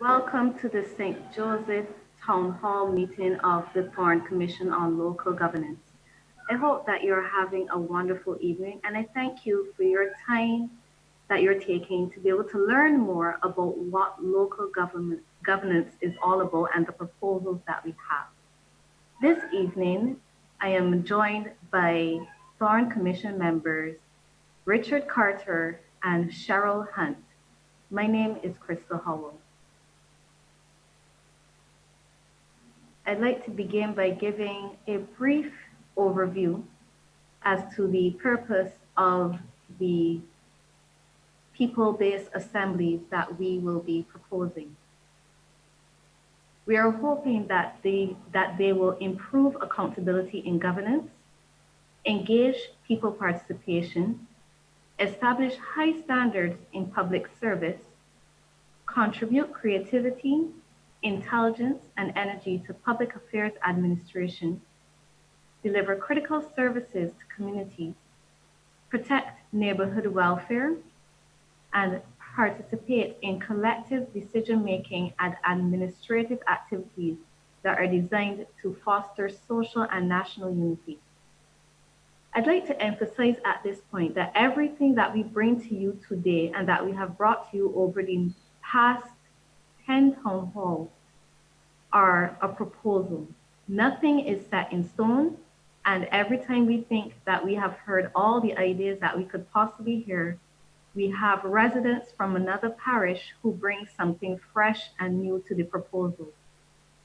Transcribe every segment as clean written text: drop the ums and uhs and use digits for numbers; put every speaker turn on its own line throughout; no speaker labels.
Welcome to the St. Joseph Townhall meeting of the Thorne Commission on Local Governance. I hope that you're having a wonderful evening, and I thank you for your time that you're taking to be able to learn more about what local governance is all about and the proposals that we have. This evening, I am joined by Thorne Commission members Richard Carter and Cheryl Hunt. My name is Crystal Howell. I'd like to begin by giving a brief overview as to the purpose of the people-based assemblies that we will be proposing. We are hoping that they will improve accountability in governance, engage people participation, establish high standards in public service, contribute creativity, intelligence, and energy to public affairs administration, deliver critical services to communities, protect neighborhood welfare, and participate in collective decision-making and administrative activities that are designed to foster social and national unity. I'd like to emphasize at this point that everything that we bring to you today and that we have brought to you over the past 10 town halls are a proposal. Nothing is set in stone, and every time we think that we have heard all the ideas that we could possibly hear, we have residents from another parish who bring something fresh and new to the proposal.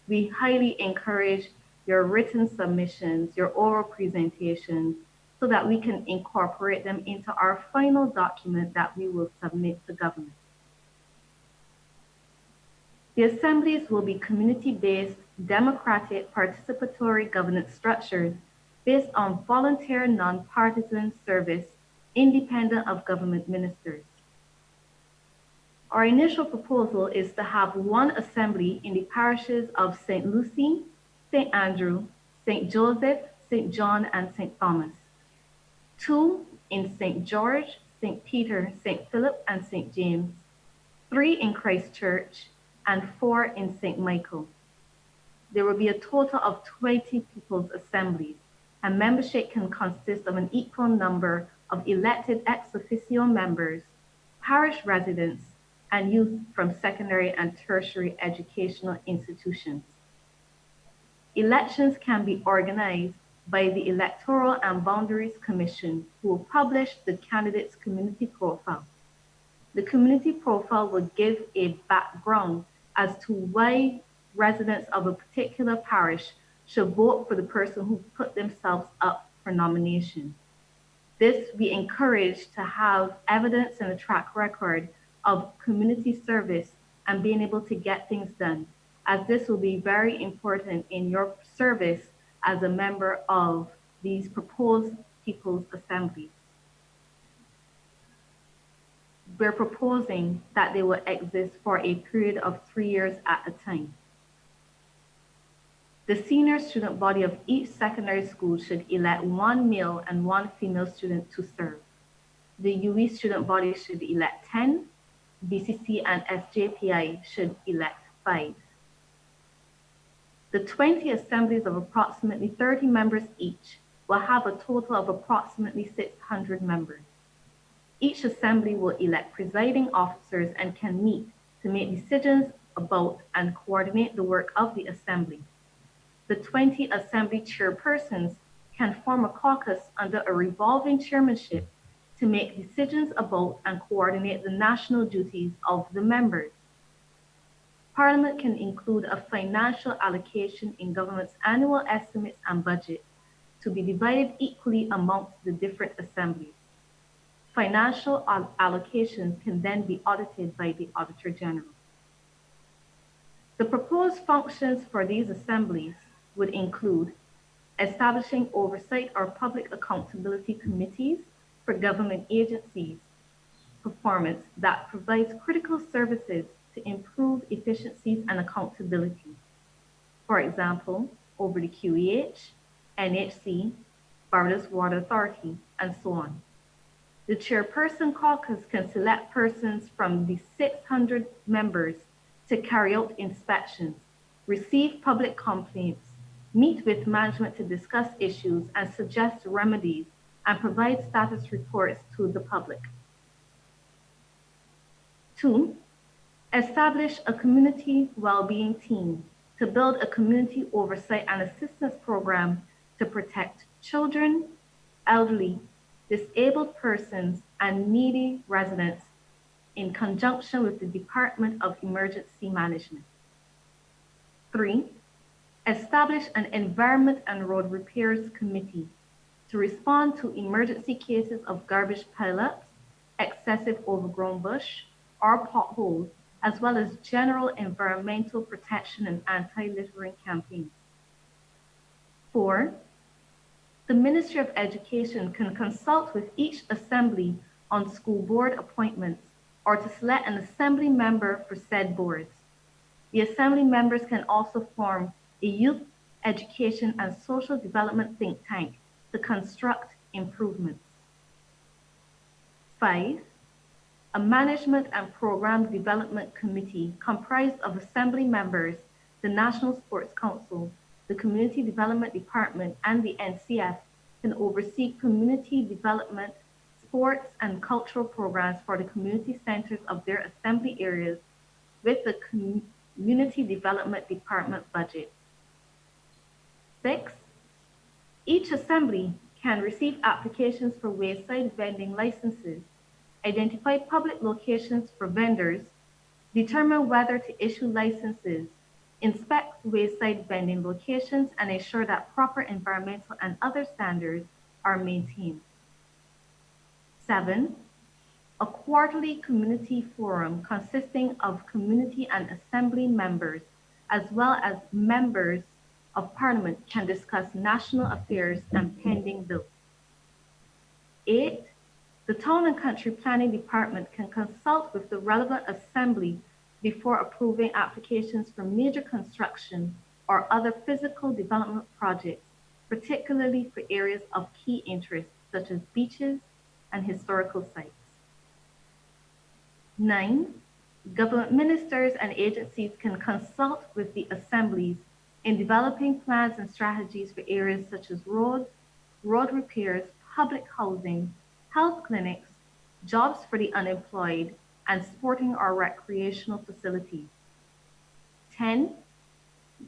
We highly encourage your written submissions, your oral presentations, so that we can incorporate them into our final document that we will submit to government. The assemblies will be community-based, democratic, participatory governance structures based on volunteer, non-partisan service, independent of government ministers. Our initial proposal is to have one assembly in the parishes of St. Lucy, St. Andrew, St. Joseph, St. John, and St. Thomas. 2 in St. George, St. Peter, St. Philip, and St. James. 3 in Christchurch, and 4 in St. Michael. There will be a total of 20 people's assemblies, and membership can consist of an equal number of elected ex officio members, parish residents, and youth from secondary and tertiary educational institutions. Elections can be organized by the Electoral and Boundaries Commission, who will publish the candidate's community profile. The community profile will give a background as to why residents of a particular parish should vote for the person who put themselves up for nomination. This, we encourage to have evidence and a track record of community service and being able to get things done, as this will be very important in your service as a member of these proposed people's assemblies. We're proposing that they will exist for a period of 3 years at a time. The senior student body of each secondary school should elect 1 male and 1 female student to serve. The UE student body should elect 10, BCC and SJPI should elect 5. The 20 assemblies of approximately 30 members each will have a total of approximately 600 members. Each assembly will elect presiding officers and can meet to make decisions about and coordinate the work of the assembly. The 20 assembly chairpersons can form a caucus under a revolving chairmanship to make decisions about and coordinate the national duties of the members. Parliament can include a financial allocation in government's annual estimates and budget to be divided equally amongst the different assemblies. Financial allocations can then be audited by the Auditor General. The proposed functions for these assemblies would include establishing oversight or public accountability committees for government agencies' performance that provides critical services to improve efficiencies and accountability. For example, over the QEH, NHC, Barbados Water Authority, and so on. The chairperson caucus can select persons from the 600 members to carry out inspections, receive public complaints, meet with management to discuss issues and suggest remedies, and provide status reports to the public. 2, establish a community well-being team to build a community oversight and assistance program to protect children, elderly, disabled persons, and needy residents in conjunction with the Department of Emergency Management. 3, establish an Environment and Road Repairs Committee to respond to emergency cases of garbage pileups, excessive overgrown bush, or potholes, as well as general environmental protection and anti-littering campaigns. 4, the Ministry of Education can consult with each assembly on school board appointments or to select an assembly member for said boards. The assembly members can also form a youth education and social development think tank to construct improvements. 5, a management and program development committee comprised of assembly members, the National Sports Council, the Community Development Department, and the NCF can oversee community development, sports, and cultural programs for the community centers of their assembly areas with the Community Development Department budget. 6, each assembly can receive applications for wayside vending licenses, identify public locations for vendors, determine whether to issue licenses, inspect wayside vending locations, and ensure that proper environmental and other standards are maintained. 7, a quarterly community forum consisting of community and assembly members, as well as members of parliament, can discuss national affairs and pending bills. 8, the Town and Country Planning Department can consult with the relevant assembly before approving applications for major construction or other physical development projects, particularly for areas of key interest, such as beaches and historical sites. 9, government ministers and agencies can consult with the assemblies in developing plans and strategies for areas such as roads, road repairs, public housing, health clinics, jobs for the unemployed, and sporting or recreational facilities. 10,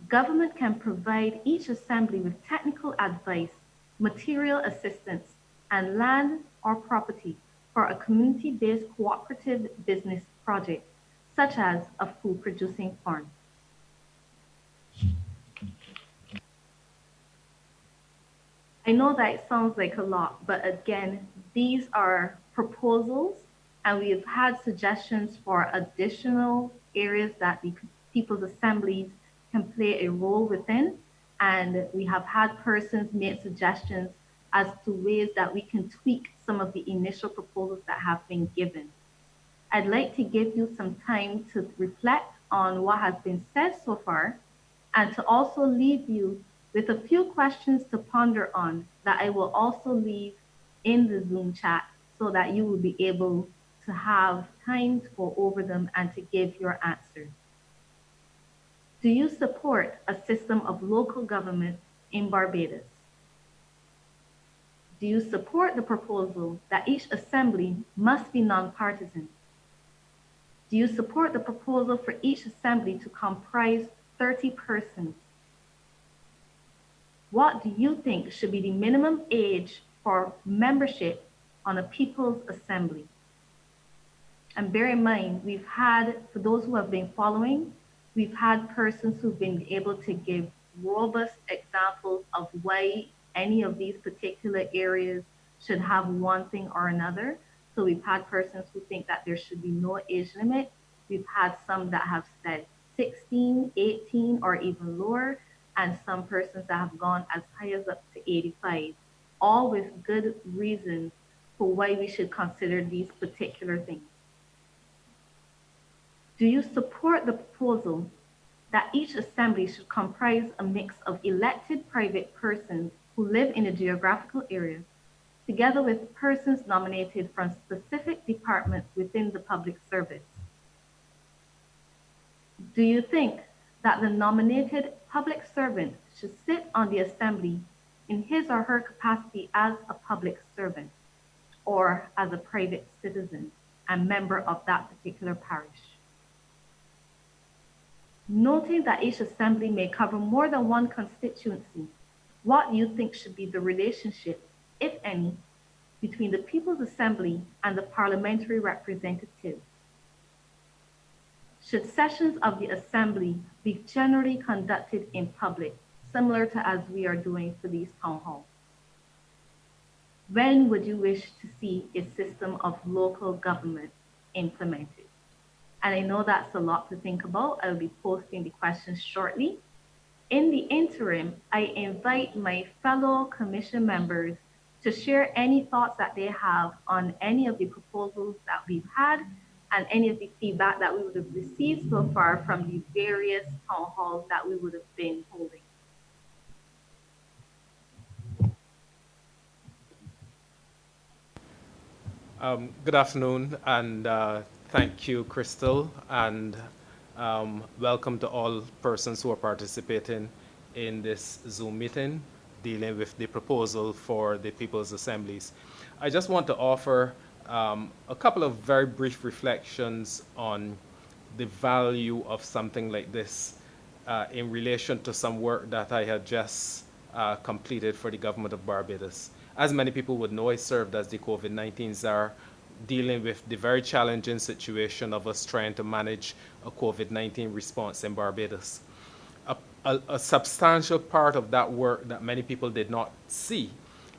government can provide each assembly with technical advice, material assistance, and land or property for a community-based cooperative business project, such as a food-producing farm. I know that it sounds like a lot, but again, these are proposals, and we have had suggestions for additional areas that the people's assemblies can play a role within. And we have had persons make suggestions as to ways that we can tweak some of the initial proposals that have been given. I'd like to give you some time to reflect on what has been said so far, and to also leave you with a few questions to ponder on that I will also leave in the Zoom chat so that you will be able to have time to go over them and to give your answers. Do you support a system of local government in Barbados? Do you support the proposal that each assembly must be non-partisan? Do you support the proposal for each assembly to comprise 30 persons? What do you think should be the minimum age for membership on a people's assembly? And bear in mind, we've had, for those who have been following, we've had persons who've been able to give robust examples of why any of these particular areas should have one thing or another. So we've had persons who think that there should be no age limit. We've had some that have said 16, 18, or even lower, and some persons that have gone as high as up to 85, all with good reasons for why we should consider these particular things. Do you support the proposal that each assembly should comprise a mix of elected private persons who live in a geographical area, together with persons nominated from specific departments within the public service? Do you think that the nominated public servant should sit on the assembly in his or her capacity as a public servant or as a private citizen and member of that particular parish? Noting that each assembly may cover more than one constituency, what do you think should be the relationship, if any, between the People's Assembly and the parliamentary representatives? Should sessions of the Assembly be generally conducted in public, similar to as we are doing for these town halls? When would you wish to see a system of local government implemented? And I know that's a lot to think about. I'll be posting the questions shortly. In the interim, I invite my fellow commission members to share any thoughts that they have on any of the proposals that we've had and any of the feedback that we would have received so far from the various town halls that we would have been holding.
Good afternoon, and thank you, Crystal, and welcome to all persons who are participating in this Zoom meeting dealing with the proposal for the People's Assemblies. I just want to offer a couple of very brief reflections on the value of something like this in relation to some work that I had just completed for the government of Barbados. As many people would know, I served as the COVID-19 czar, dealing with the very challenging situation of us trying to manage a COVID-19 response in Barbados. A substantial part of that work that many people did not see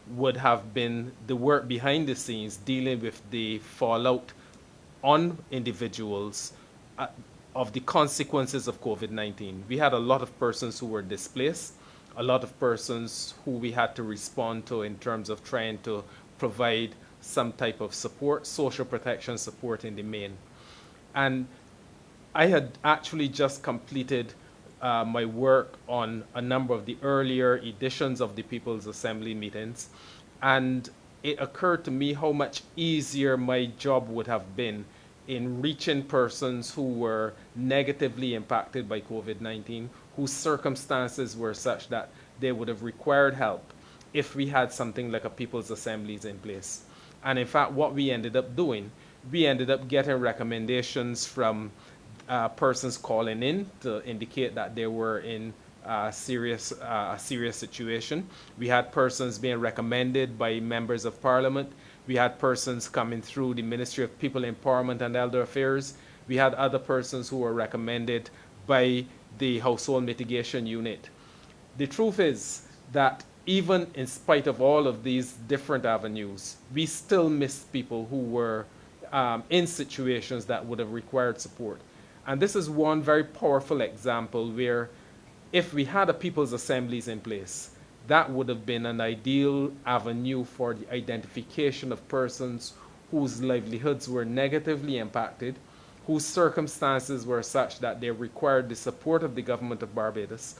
would have been the work behind the scenes dealing with the fallout on individuals of the consequences of COVID-19. We had a lot of persons who were displaced, a lot of persons who we had to respond to in terms of trying to provide some type of support, social protection support in the main. And I had actually just completed my work on a number of the earlier editions of the People's Assembly meetings, and it occurred to me how much easier my job would have been in reaching persons who were negatively impacted by COVID-19, whose circumstances were such that they would have required help if we had something like a People's Assemblies in place. And in fact, what we ended up doing, we ended up getting recommendations from persons calling in to indicate that they were in a serious situation. We had persons being recommended by members of Parliament. We had persons coming through the Ministry of People Empowerment and Elder Affairs. We had other persons who were recommended by the Household Mitigation Unit. The truth is that even in spite of all of these different avenues, we still missed people who were in situations that would have required support. And this is one very powerful example where if we had a People's Assemblies in place, that would have been an ideal avenue for the identification of persons whose livelihoods were negatively impacted, whose circumstances were such that they required the support of the government of Barbados,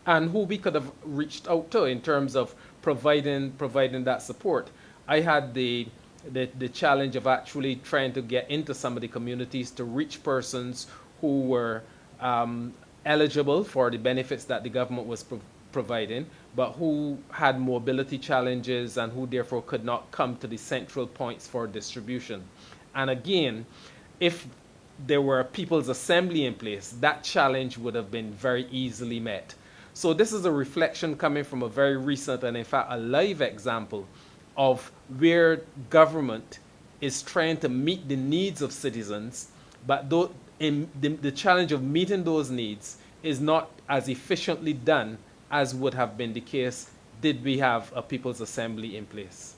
and who we could have reached out to in terms of providing that support. I had the challenge of actually trying to get into some of the communities to reach persons who were eligible for the benefits that the government was providing, but who had mobility challenges and who therefore could not come to the central points for distribution. And again, if there were a People's Assembly in place, that challenge would have been very easily met. So this is a reflection coming from a very recent and in fact a live example of where government is trying to meet the needs of citizens, but the challenge of meeting those needs is not as efficiently done as would have been the case did we have a People's Assembly in place.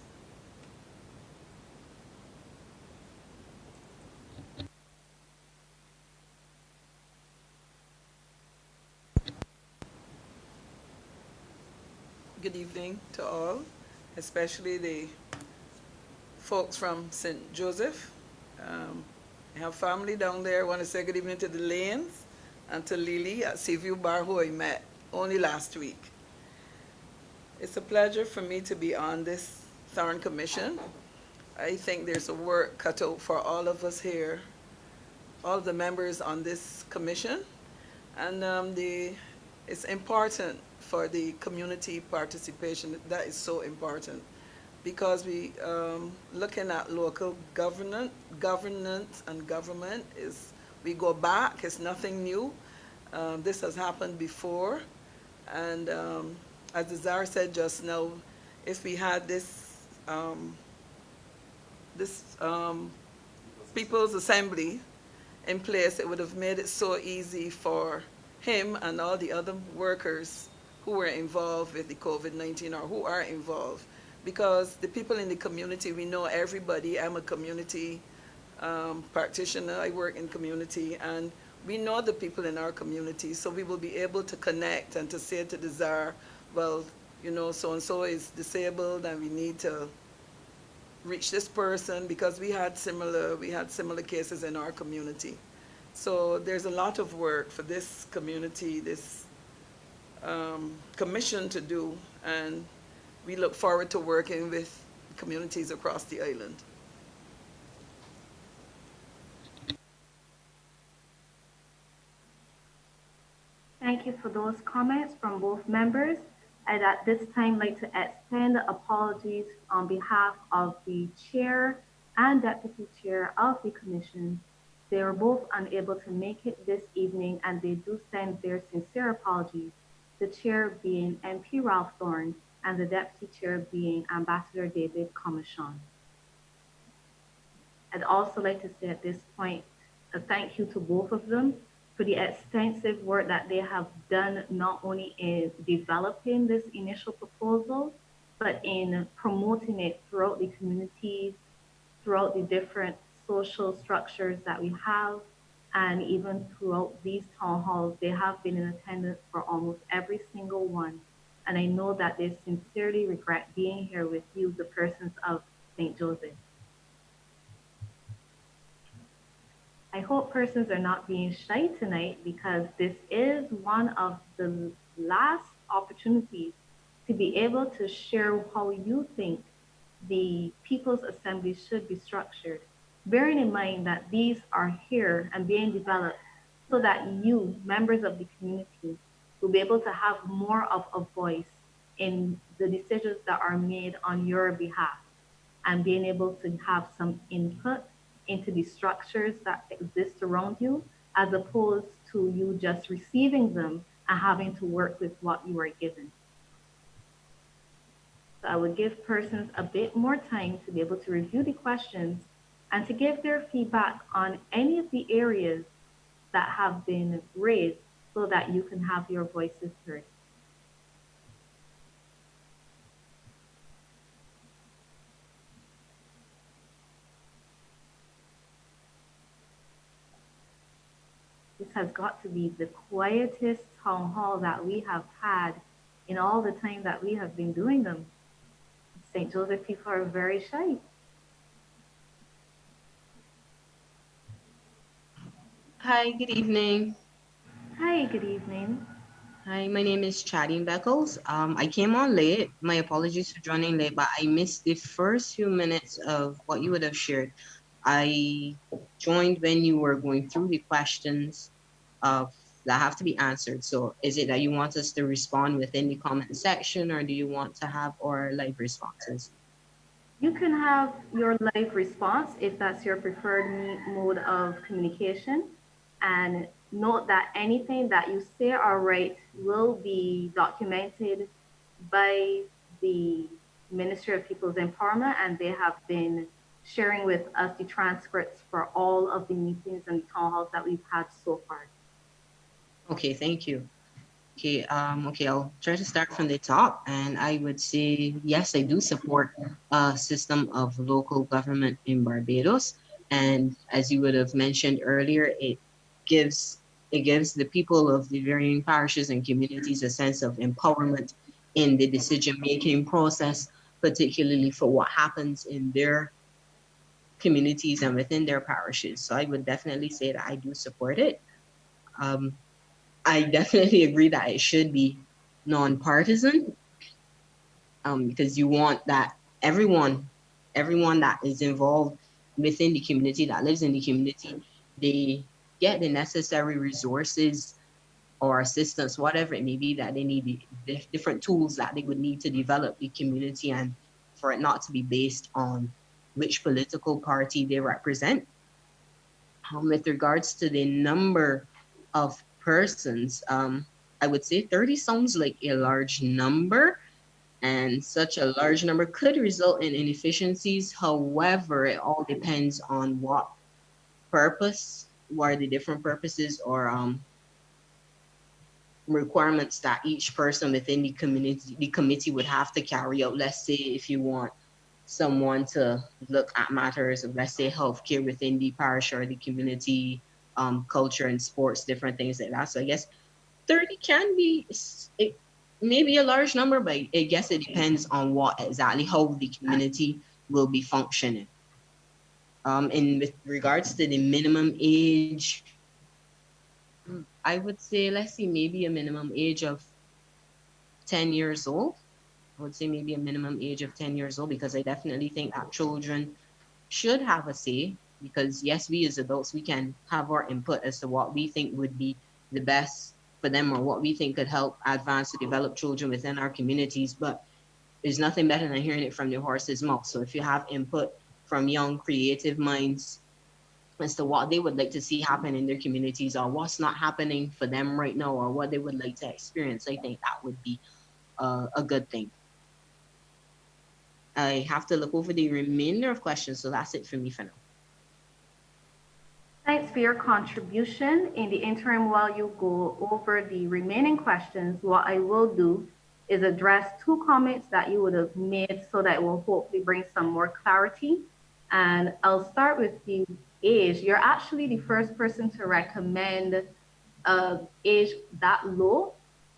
Good evening to all, especially the folks from St. Joseph. I have family down there. I want to say good evening to the Lanes and to Lily at Seaview Bar, who I met only last week. It's a pleasure for me to be on this Thorne Commission. I think there's a work cut out for all of us here all the members on this commission. And it's important for the community participation. That is so important because we looking at local governance and government is we go back. It's nothing new. This has happened before, and as Desire said just now, if we had this People's Assembly in place, it would have made it so easy for him and all the other workers who were involved with the COVID-19 or who are involved. Because the people in the community, we know everybody. I'm a community practitioner. I work in community, and we know the people in our community, so we will be able to connect and to say to Desire, well, you know, so-and-so is disabled and we need to reach this person, because we had similar cases in our community. So there's a lot of work for this community, this commission to do, and we look forward to working with communities across the island.
Thank you for those comments from both members. I'd at this time like to extend apologies on behalf of the chair and deputy chair of the commission. They were both unable to make it this evening, and they do send their sincere apologies, the chair being MP Ralph Thorne and the deputy chair being Ambassador David Commichon. I'd also like to say at this point a thank you to both of them for the extensive work that they have done, not only in developing this initial proposal, but in promoting it throughout the communities, throughout the different social structures that we have, and even throughout these town halls. They have been in attendance for almost every single one. And I know that they sincerely regret being here with you, the persons of St. Joseph. I hope persons are not being shy tonight, because this is one of the last opportunities to be able to share how you think the People's Assembly should be structured, bearing in mind that these are here and being developed so that you, members of the community, will be able to have more of a voice in the decisions that are made on your behalf, and being able to have some input into the structures that exist around you, as opposed to you just receiving them and having to work with what you are given. So I would give persons a bit more time to be able to review the questions and to give their feedback on any of the areas that have been raised, so that you can have your voices heard. This has got to be the quietest town hall that we have had in all the time that we have been doing them. St. Joseph people are very shy.
Hi, good evening.
Hi, good evening.
Hi, my name is Chadine Beckles. I came on late. My apologies for joining late, but I missed the first few minutes of what you would have shared. I joined when you were going through the questions that have to be answered. So is it that you want us to respond within the comment section, or do you want to have our live responses?
You can have your live response if that's your preferred mode of communication. And note that anything that you say or write will be documented by the Ministry of People's Empowerment, and they have been sharing with us the transcripts for all of the meetings and the town halls that we've had so far.
Okay, thank you. Okay, I'll try to start from the top, and I would say, yes, I do support a system of local government in Barbados. And as you would have mentioned earlier, it gives the people of the varying parishes and communities a sense of empowerment in the decision-making process, particularly for what happens in their communities and within their parishes. So I would definitely say that I do support it. I definitely agree that it should be non-partisan, because you want that everyone that is involved within the community, that lives in the community, they get the necessary resources or assistance, whatever it may be that they need, the different tools that they would need to develop the community and for it not to be based on which political party they represent. With regards to the number of persons, I would say 30 sounds like a large number, and such a large number could result in inefficiencies. However, it all depends on what are the different purposes or requirements that each person within the committee would have to carry out. Let's say if you want someone to look at matters of, let's say, healthcare within the parish or the community, culture and sports, different things like that. So I guess 30 can be, it may be a large number, but I guess it depends on what exactly, how the community will be functioning. And with regards to the minimum age, I would say, let's see, maybe a minimum age of 10 years old. I would say maybe a minimum age of 10 years old, because I definitely think that children should have a say. Because yes, we as adults, we can have our input as to what we think would be the best for them or what we think could help advance to develop children within our communities. But there's nothing better than hearing it from the horse's mouth. So if you have input from young creative minds as to what they would like to see happen in their communities or what's not happening for them right now or what they would like to experience, I think that would be a good thing. I have to look over the remainder of questions, so that's it for me for now.
Thanks for your contribution. In the interim, while you go over the remaining questions, what I will do is address two comments that you would have made so that it will hopefully bring some more clarity. And I'll start with the age. You're actually the first person to recommend age that low.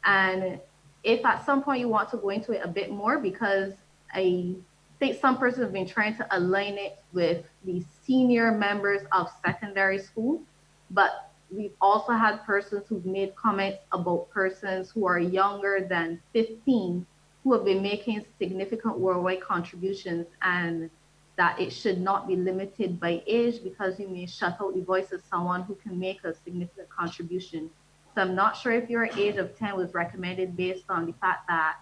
And if at some point you want to go into it a bit more, because I think some persons have been trying to align it with the senior members of secondary school, but we've also had persons who've made comments about persons who are younger than 15 who have been making significant worldwide contributions, and that it should not be limited by age because you may shut out the voice of someone who can make a significant contribution. So I'm not sure if your age of 10 was recommended based on the fact that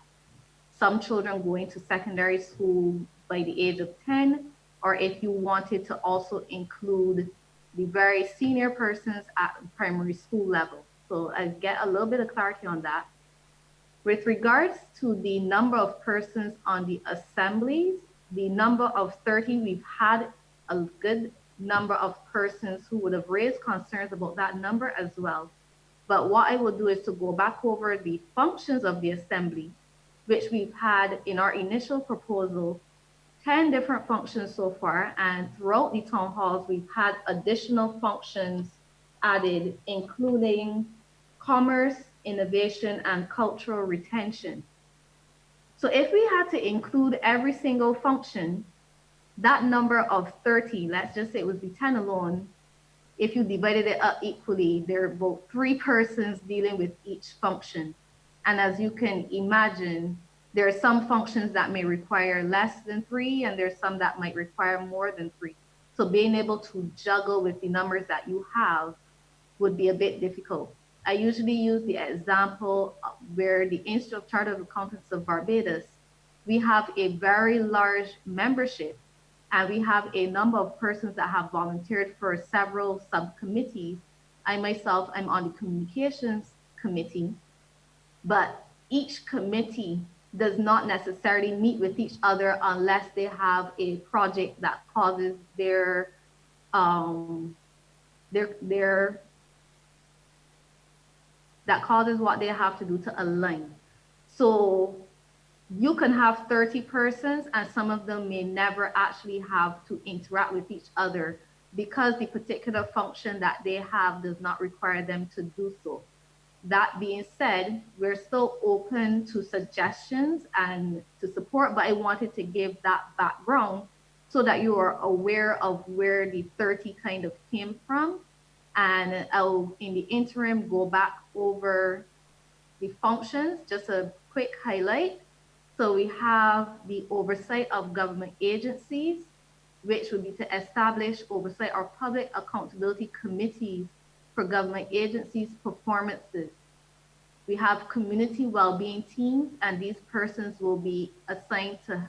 some children going to secondary school by the age of 10, or if you wanted to also include the very senior persons at primary school level. So I get a little bit of clarity on that. With regards to the number of persons on the assemblies, the number of 30, we've had a good number of persons who would have raised concerns about that number as well. But what I will do is to go back over the functions of the assembly, which we've had in our initial proposal, 10 different functions so far. And throughout the town halls, we've had additional functions added, including commerce, innovation, and cultural retention. So if we had to include every single function, that number of 30, let's just say it was the 10 alone, if you divided it up equally, there are about 3 persons dealing with each function. And as you can imagine, there are some functions that may require less than 3, and there's some that might require more than 3. So being able to juggle with the numbers that you have would be a bit difficult. I usually use the example where the Institute of Chartered Accountants of Barbados, we have a very large membership, and we have a number of persons that have volunteered for several subcommittees. I myself, I'm on the communications committee, but each committee does not necessarily meet with each other unless they have a project that causes that causes what they have to do to align. So you can have 30 persons and some of them may never actually have to interact with each other because the particular function that they have does not require them to do so. That being said, we're still open to suggestions and to support, but I wanted to give that background so that you are aware of where the 30 kind of came from. And I'll, in the interim, go back over the functions, just a quick highlight. So we have the oversight of government agencies, which would be to establish oversight or public accountability committees for government agencies' performances. We have community well-being teams, and these persons will be assigned to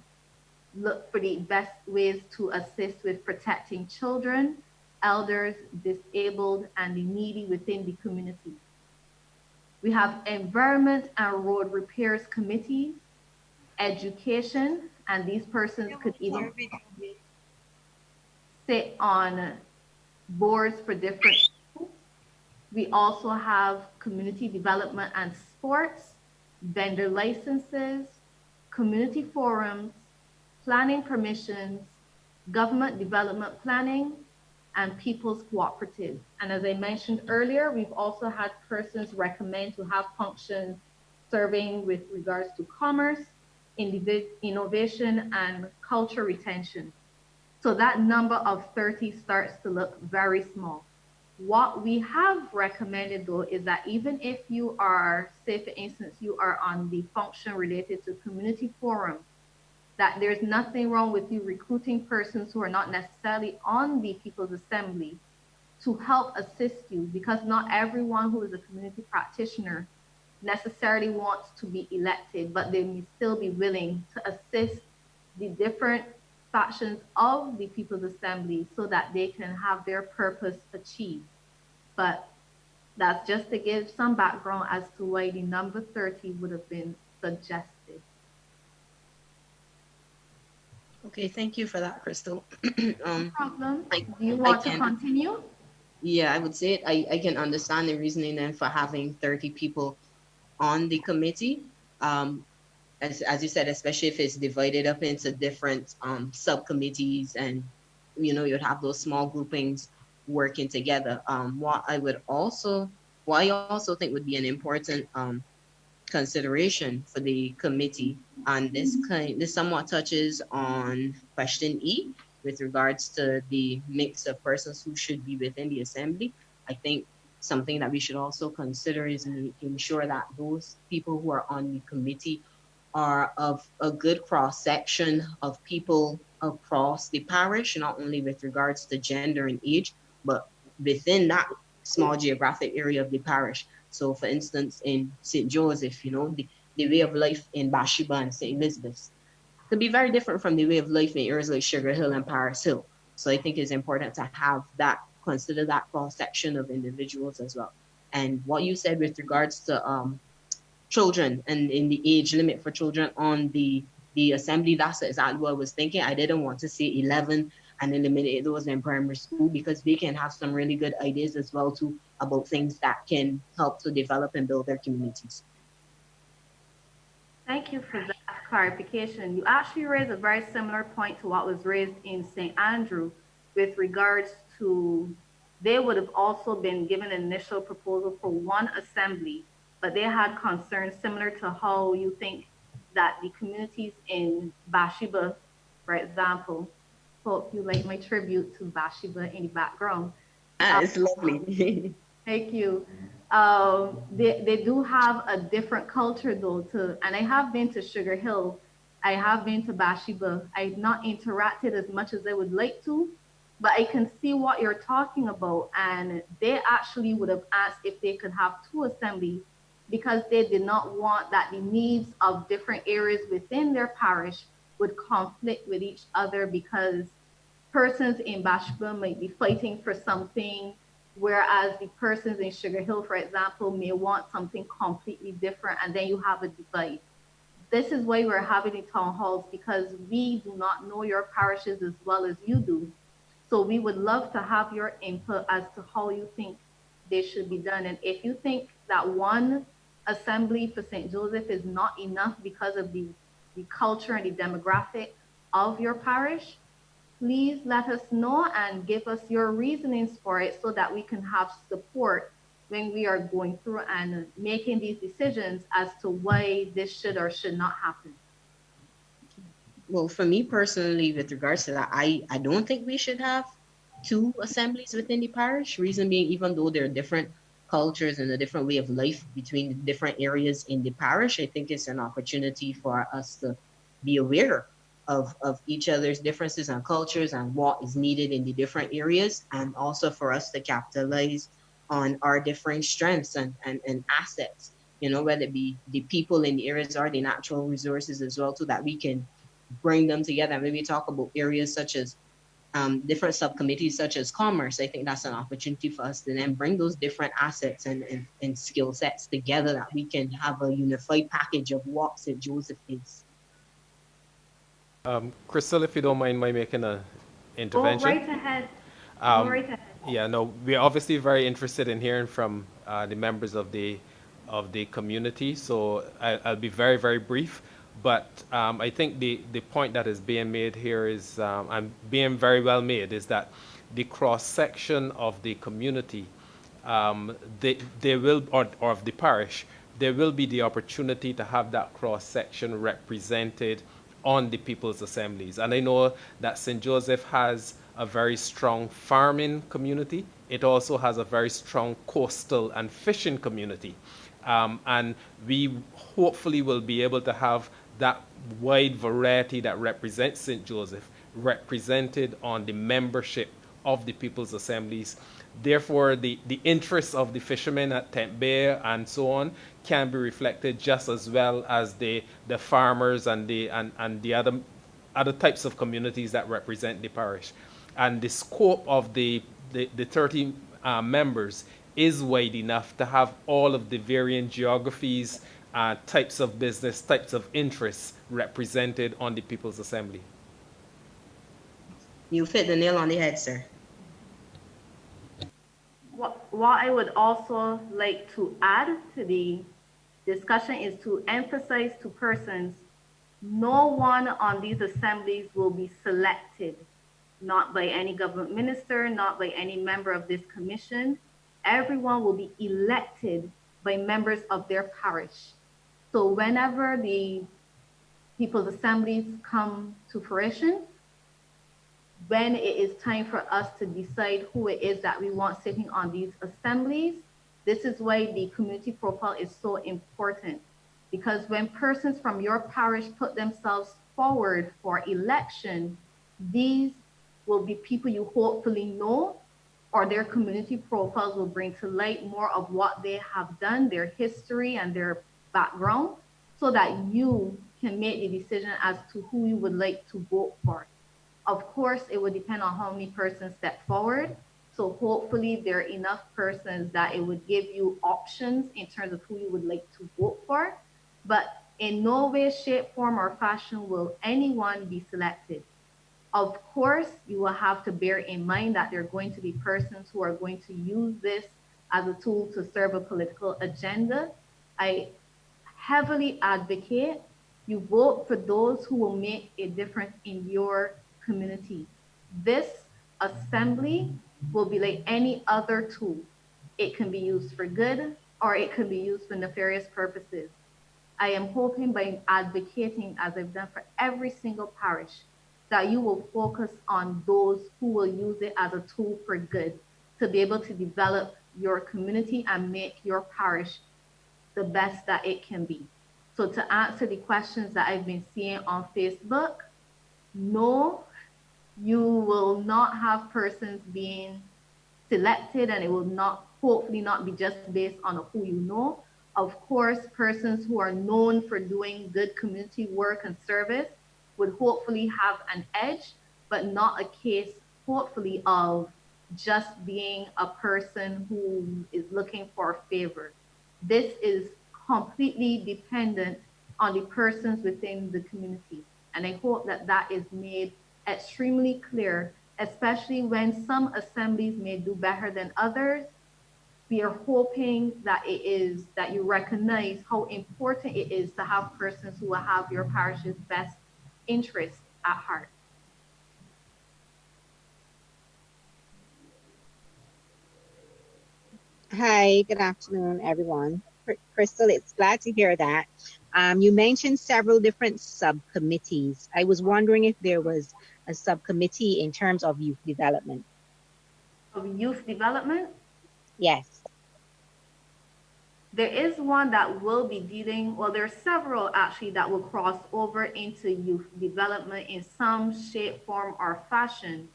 look for the best ways to assist with protecting children, elders, disabled, and the needy within the community. We have environment and road repairs committees, education, and these persons could even sit on boards for different schools. We also have community development and sports, vendor licenses, community forums, planning permissions, government development planning, and people's cooperatives. And as I mentioned earlier, we've also had persons recommend to have functions serving with regards to commerce, innovation, and culture retention. So that number of 30 starts to look very small. What we have recommended though is that even if you are, say for instance, you are on the function related to community forums, that there's nothing wrong with you recruiting persons who are not necessarily on the People's Assembly to help assist you, because not everyone who is a community practitioner necessarily wants to be elected, but they may still be willing to assist the different factions of the People's Assembly so that they can have their purpose achieved. But that's just to give some background as to why the number 30 would have been suggested.
Okay, thank you for that, Crystal.
No problem.
I,
Do you want to continue?
yeah, I would say it. I can understand the reasoning then for having 30 people on the committee. As you said, especially if it's divided up into different subcommittees, and you'd have those small groupings working together. What I also think would be an important consideration for the committee, and this somewhat touches on question E with regards to the mix of persons who should be within the assembly. I think something that we should also consider is making sure that those people who are on the committee are of a good cross section of people across the parish, not only with regards to gender and age, but within that small geographic area of the parish. So, for instance, in St. Joseph, the way of life in Bathsheba and St. Elizabeth's could be very different from the way of life in areas like Sugar Hill and Paris Hill. So I think it's important to consider that cross section of individuals as well. And what you said with regards to children and in the age limit for children on the assembly, that's exactly what I was thinking. I didn't want to say 11 and eliminate those in primary school, because they can have some really good ideas as well too about things that can help to develop and build their communities.
Thank you for that clarification. You actually raised a very similar point to what was raised in St. Andrew with regards to they would have also been given an initial proposal for one assembly, but they had concerns similar to how you think that the communities in Bathsheba, for example, hope you like my tribute to Bathsheba in the background.
It's lovely.
Thank you. They do have a different culture though and I have been to Sugar Hill. I have been to Bathsheba. I've not interacted as much as I would like to, but I can see what you're talking about. And they actually would have asked if they could have two assemblies because they did not want that the needs of different areas within their parish would conflict with each other, because persons in Bathsheba might be fighting for something, whereas the persons in Sugar Hill, for example, may want something completely different, and then you have a divide. This is why we're having the town halls, because we do not know your parishes as well as you do. So we would love to have your input as to how you think they should be done. And if you think that one assembly for St. Joseph is not enough because of the culture and the demographic of your parish, please let us know and give us your reasonings for it so that we can have support when we are going through and making these decisions as to why this should or should not happen.
Well, for me personally, with regards to that, I don't think we should have two assemblies within the parish. Reason being, even though there are different cultures and a different way of life between the different areas in the parish, I think it's an opportunity for us to be aware of each other's differences and cultures and what is needed in the different areas, and also for us to capitalize on our different strengths and assets, whether it be the people in the areas or the natural resources as well, so that we can bring them together. Maybe talk about areas such as different subcommittees such as commerce. I think that's an opportunity for us to then bring those different assets and skill sets together, that we can have a unified package of what St. Joseph is.
Crystal, if you don't mind my making an intervention.
Go right ahead. Go right ahead.
Yeah, no, we're obviously very interested in hearing from the members of the community. So I'll be very, very brief. But I think the point that is being made here is, and being very well made, is that the cross section of the community, they will, or of the parish, there will be the opportunity to have that cross section represented on the People's Assemblies. And I know that St. Joseph has a very strong farming community. It also has a very strong coastal and fishing community. And we hopefully will be able to have that wide variety that represents St. Joseph represented on the membership of the People's Assemblies. Therefore, the interests of the fishermen at Tent Bay and so on can be reflected just as well as the farmers and the other types of communities that represent the parish. And the scope of the 30 members is wide enough to have all of the varying geographies, types of business, types of interests represented on the People's Assembly.
You fit the nail on the head, sir.
What I would also like to add to the discussion is to emphasize to persons, no one on these assemblies will be selected, not by any government minister, not by any member of this commission. Everyone will be elected by members of their parish. So whenever the People's Assemblies come to fruition, when it is time for us to decide who it is that we want sitting on these assemblies, this is why the community profile is so important. Because when persons from your parish put themselves forward for election, these will be people you hopefully know, or their community profiles will bring to light more of what they have done, their history and their background, so that you can make the decision as to who you would like to vote for. Of course, it would depend on how many persons step forward. So hopefully there are enough persons that it would give you options in terms of who you would like to vote for. But in no way, shape, form, or fashion will anyone be selected. Of course, you will have to bear in mind that there are going to be persons who are going to use this as a tool to serve a political agenda. I heavily advocate you vote for those who will make a difference in your community. This assembly will be like any other tool. It can be used for good or it can be used for nefarious purposes. I am hoping by advocating, as I've done for every single parish, that you will focus on those who will use it as a tool for good, to be able to develop your community and make your parish the best that it can be. So to answer the questions that I've been seeing on Facebook, no, you will not have persons being selected, and it will not, hopefully not be just based on who you know. Of course, persons who are known for doing good community work and service would hopefully have an edge, but not a case, hopefully, of just being a person who is looking for a favor. This is completely dependent on the persons within the community. And I hope that that is made extremely clear, especially when some assemblies may do better than others. We are hoping that that you recognize how important it is to have persons who will have your parish's best interest at heart.
Hi, good afternoon, everyone. Crystal, it's glad to hear that. You mentioned several different subcommittees. I was wondering if there was a subcommittee in terms of youth development.
Of youth development?
Yes.
There is one that will be dealing, well, there are several actually that will cross over into youth development in some shape, form, or fashion.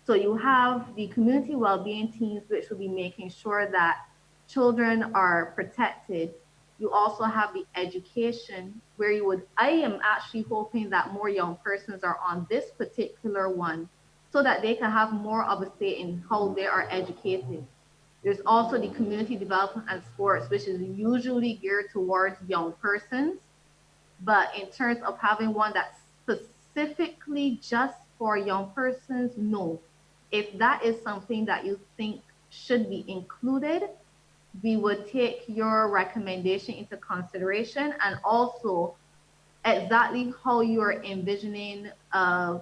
So you have the community well-being teams, which will be making sure that children are protected. You also have the education where I am actually hoping that more young persons are on this particular one so that they can have more of a say in how they are educated. There's also the community development and sports, which is usually geared towards young persons. But in terms of having one that's specifically just for young persons, no. If that is something that you think should be included, we would take your recommendation into consideration, and also exactly how you're envisioning a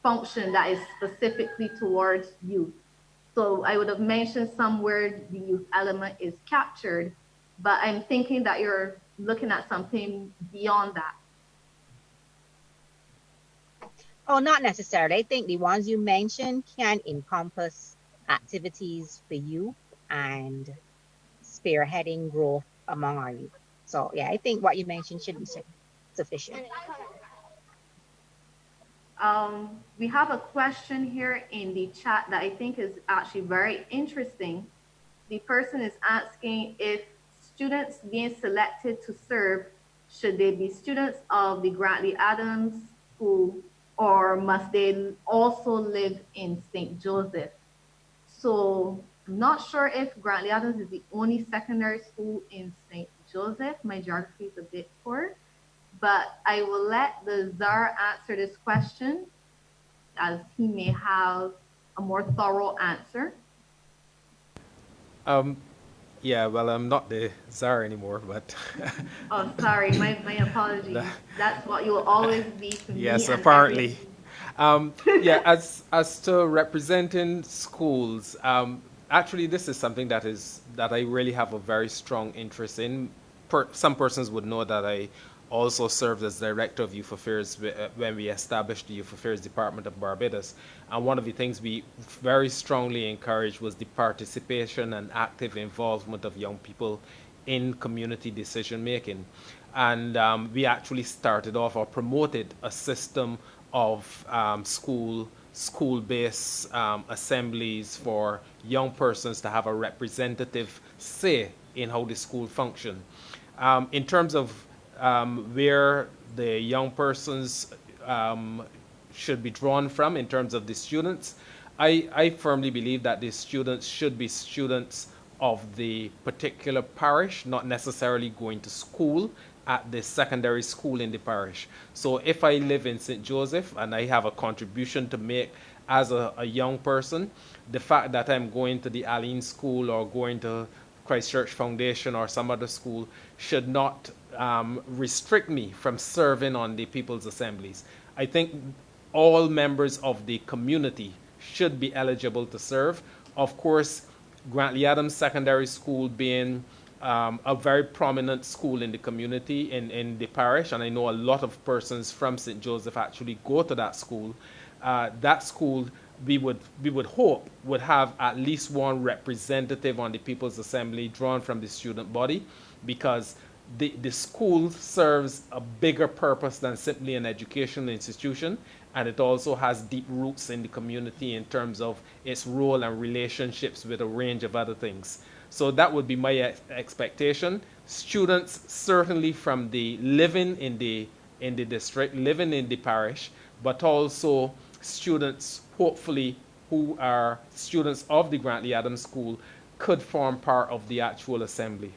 function that is specifically towards youth. So I would have mentioned somewhere the youth element is captured, but I'm thinking that you're looking at something beyond that.
Oh, not necessarily. I think the ones you mentioned can encompass activities for youth and spearheading growth among our youth. So yeah, I think what you mentioned should be sufficient.
We have a question here in the chat that I think is actually very interesting. The person is asking if students being selected to serve, should they be students of the Grantley Adams School, or must they also live in St. Joseph? So I'm not sure if Grantley Adams is the only secondary school in St. Joseph. My geography is a bit poor, but I will let the czar answer this question as he may have a more thorough answer.
Um, yeah, well, I'm not the czar anymore, but
Oh, sorry, my apologies. That's what you will always be to me
yes,
and
apparently.
everything.
Yeah, as to representing schools, actually, this is something that I really have a very strong interest in. Some persons would know that I also served as director of youth affairs when we established the youth affairs department of Barbados. And one of the things we very strongly encouraged was the participation and active involvement of young people in community decision making. And we actually started off or promoted a system of school-based assemblies for young persons to have a representative say in how the school function. In terms of where the young persons should be drawn from in terms of the students, I firmly believe that the students should be students of the particular parish, not necessarily going to school at the secondary school in the parish. So if I live in St. Joseph and I have a contribution to make as a young person, the fact that I'm going to the Aline School or going to Christchurch Foundation or some other school should not restrict me from serving on the People's Assemblies. I think all members of the community should be eligible to serve. Of course, Grantley Adams Secondary School being a very prominent school in the community, in the parish, and I know a lot of persons from St. Joseph actually go to that school. That school, we would hope, would have at least one representative on the People's Assembly drawn from the student body, because the school serves a bigger purpose than simply an educational institution, and it also has deep roots in the community in terms of its role and relationships with a range of other things. So that would be my expectation. Students certainly from the living in the district, living in the parish, but also students hopefully who are students of the Grantley Adams School could form part of the actual assembly.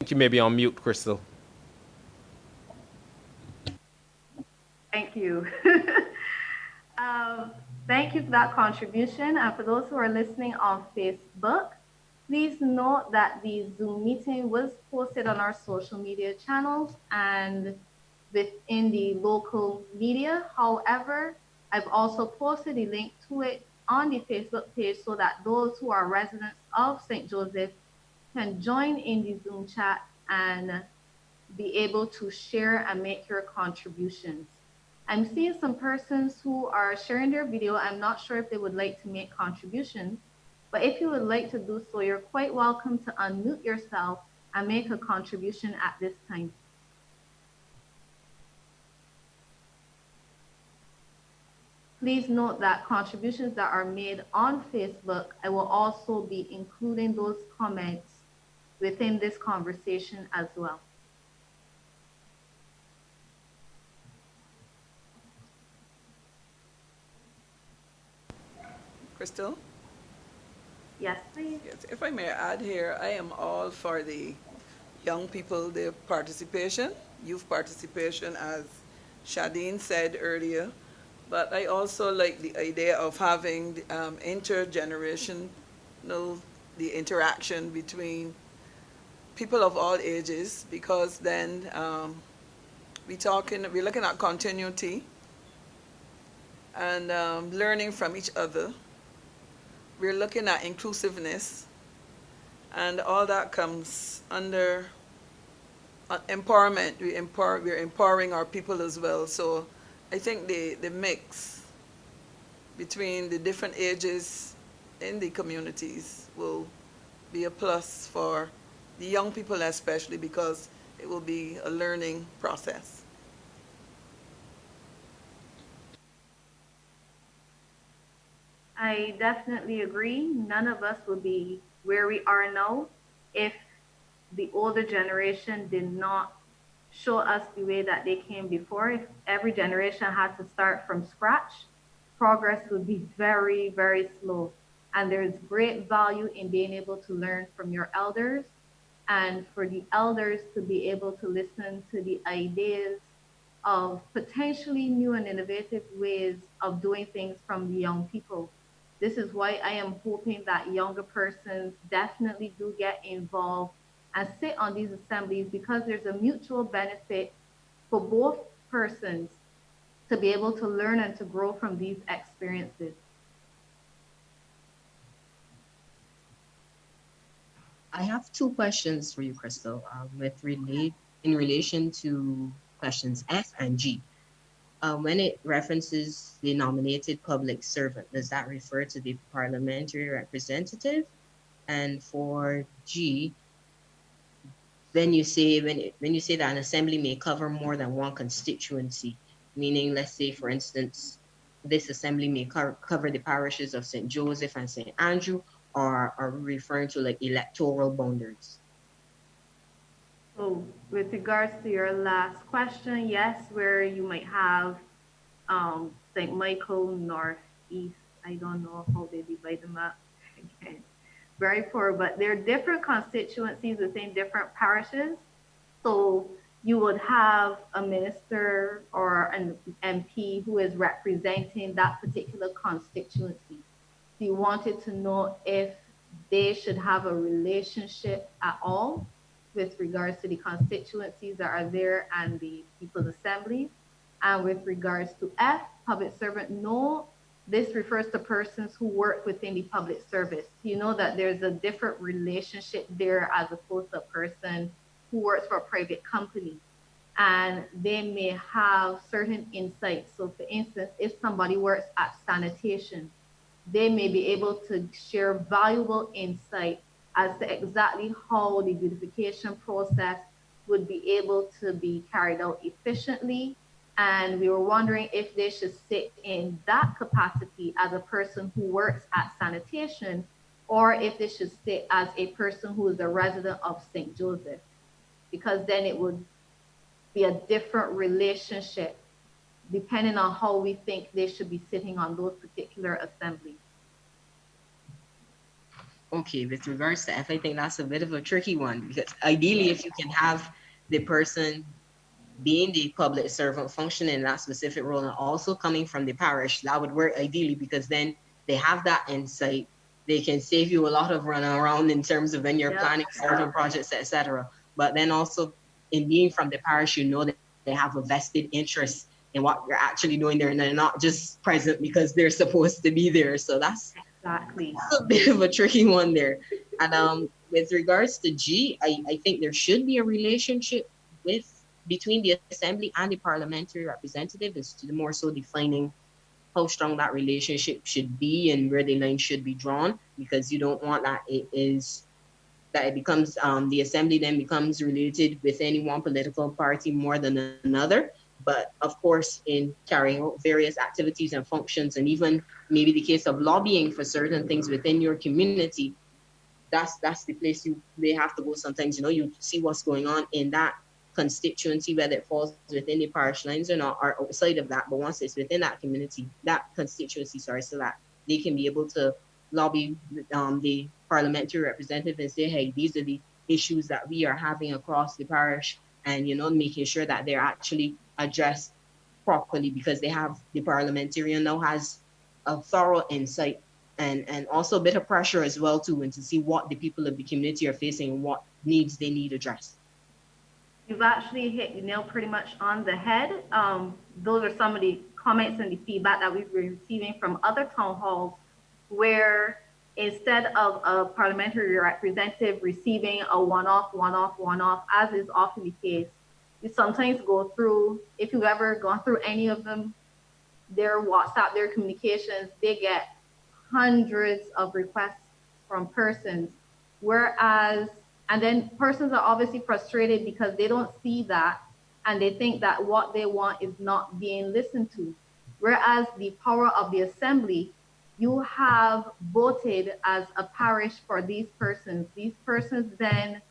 I think you may be on mute, Crystal.
Thank you. Thank you for that contribution. And for those who are listening on Facebook, please note that the Zoom meeting was posted on our social media channels and within the local media. However, I've also posted a link to it on the Facebook page so that those who are residents of St. Joseph can join in the Zoom chat and be able to share and make your contributions. I'm seeing some persons who are sharing their video. I'm not sure if they would like to make contributions, but if you would like to do so, you're quite welcome to unmute yourself and make a contribution at this time. Please note that contributions that are made on Facebook, I will also be including those comments within this conversation as well.
Crystal?
Yes, please.
Yes, if I may add here, I am all for the young people, their participation, youth participation, as Shadeen said earlier. But I also like the idea of having intergenerational, the interaction between people of all ages, because then we're looking at continuity and learning from each other. We're looking at inclusiveness, and all that comes under empowerment. We're empowering our people as well. So I think the mix between the different ages in the communities will be a plus for the young people especially, because it will be a learning process.
I definitely agree. None of us would be where we are now if the older generation did not show us the way that they came before. If every generation had to start from scratch, progress would be very, very slow. And there's great value in being able to learn from your elders and for the elders to be able to listen to the ideas of potentially new and innovative ways of doing things from the young people. This is why I am hoping that younger persons definitely do get involved and sit on these assemblies, because there's a mutual benefit for both persons to be able to learn and to grow from these experiences.
I have two questions for you, Crystal, in relation to questions F and G. When it references the nominated public servant, does that refer to the parliamentary representative? And for G, when you say that an assembly may cover more than one constituency, meaning, let's say, for instance, this assembly may cover the parishes of St. Joseph and St. Andrew, or are we referring to like electoral boundaries?
So with regards to your last question, yes, where you might have St. Michael, Northeast, I don't know how they divide them up. Again, very poor, but they're different constituencies within different parishes. So you would have a minister or an MP who is representing that particular constituency. So you wanted to know if they should have a relationship at all with regards to the constituencies that are there and the People's Assembly. And with regards to F, public servant, no, this refers to persons who work within the public service. You know that there's a different relationship there as opposed to a person who works for a private company. And they may have certain insights. So for instance, if somebody works at sanitation, they may be able to share valuable insight as to exactly how the beautification process would be able to be carried out efficiently. And we were wondering if they should sit in that capacity as a person who works at sanitation, or if they should sit as a person who is a resident of St. Joseph, because then it would be a different relationship depending on how we think they should be sitting on those particular assemblies.
Okay, with regards to F, I think that's a bit of a tricky one, because ideally, if you can have the person being the public servant functioning in that specific role and also coming from the parish, that would work ideally, because then they have that insight. They can save you a lot of running around in terms of when you're planning certain projects, etc. But then also in being from the parish, you know that they have a vested interest in what you're actually doing there, and they're not just present because they're supposed to be there. So that's
Exactly.
a bit of a tricky one there. And with regards to G, I think there should be a relationship with between the assembly and the parliamentary representative is more so defining how strong that relationship should be and where the line should be drawn, because you don't want that it becomes the assembly then becomes related with any one political party more than another. But of course, in carrying out various activities and functions, and even maybe the case of lobbying for certain things within your community, that's the place they have to go sometimes. You see what's going on in that constituency, whether it falls within the parish lines or not, or outside of that. But once it's within that community, that constituency, sorry, so that they can be able to lobby the parliamentary representative and say, hey, these are the issues that we are having across the parish, and making sure that they're actually addressed properly, because the parliamentarian now has a thorough insight and also a bit of pressure as well too, and to see what the people of the community are facing and what needs they need addressed.
You've actually hit the nail pretty much on the head. Those are some of the comments and the feedback that we've been receiving from other town halls, where instead of a parliamentary representative receiving a one-off, as is often the case, you sometimes go through, if you've ever gone through any of them, their WhatsApp, their communications, they get hundreds of requests from persons, and then persons are obviously frustrated because they don't see that, and they think that what they want is not being listened to. Whereas the power of the assembly, you have voted as a parish for these persons. These persons then,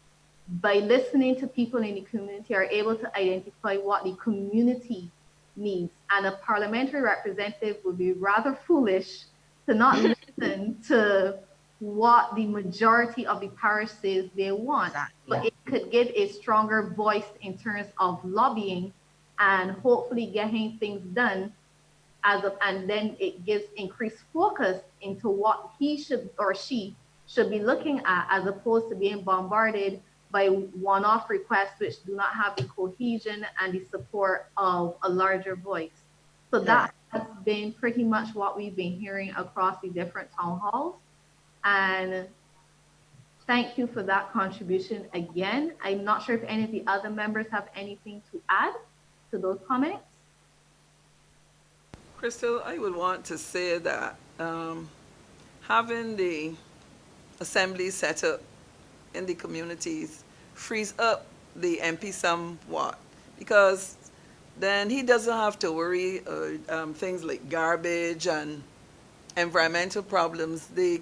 by listening to people in the community, are able to identify what the community needs. And a parliamentary representative would be rather foolish to not listen to what the majority of the parish says they want.
Exactly.
But it could give a stronger voice in terms of lobbying and hopefully getting things done, and then it gives increased focus into what he should or she should be looking at, as opposed to being bombarded by one-off requests which do not have the cohesion and the support of a larger voice. So that has been pretty much what we've been hearing across the different town halls. And thank you for that contribution again. I'm not sure if any of the other members have anything to add to those comments.
Crystal, I would want to say that having the assembly set up in the communities frees up the MP somewhat, because then he doesn't have to worry things like garbage and environmental problems. The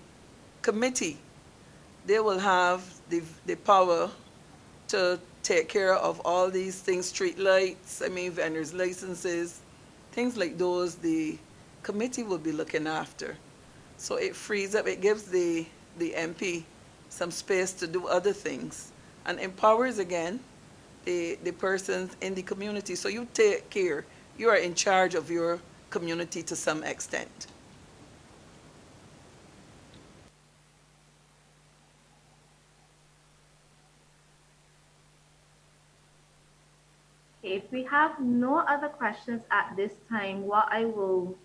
committee, they will have the power to take care of all these things, street lights, vendors' licenses, things like those. The committee will be looking after. So it frees up, it gives the MP some space to do other things, and empowers again the persons in the community. So you take care, you are in charge of your community to some extent.
If we have no other questions at this time, what I will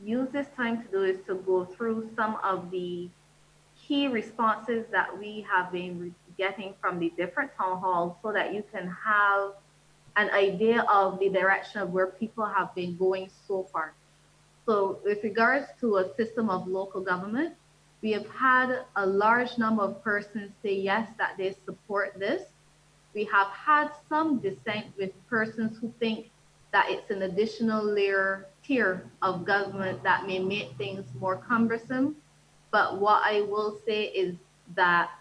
use this time to do is to go through some of the key responses that we have been getting from the different town halls, so that you can have an idea of the direction of where people have been going so far. So with regards to a system of local government, we have had a large number of persons say yes, that they support this. We have had some dissent with persons who think that it's an additional tier of government that may make things more cumbersome. But what I will say is that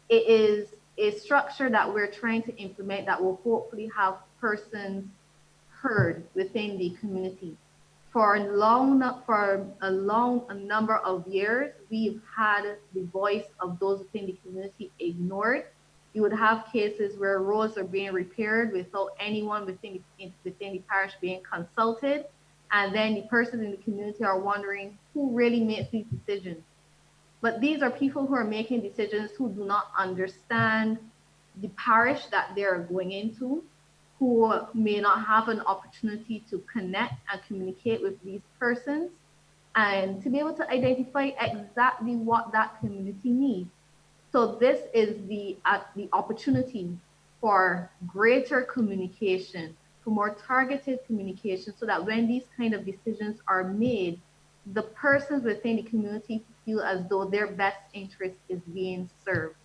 it is a structure that we're trying to implement that will hopefully have persons heard within the community. For a number of years, we've had the voice of those within the community ignored. You would have cases where roads are being repaired without anyone within the parish being consulted. And then the persons in the community are wondering who really makes these decisions. But these are people who are making decisions who do not understand the parish that they're going into, who may not have an opportunity to connect and communicate with these persons, and to be able to identify exactly what that community needs. So this is the opportunity for greater communication, for more targeted communication, so that when these kind of decisions are made, the persons within the community feel as though their best interest is being served.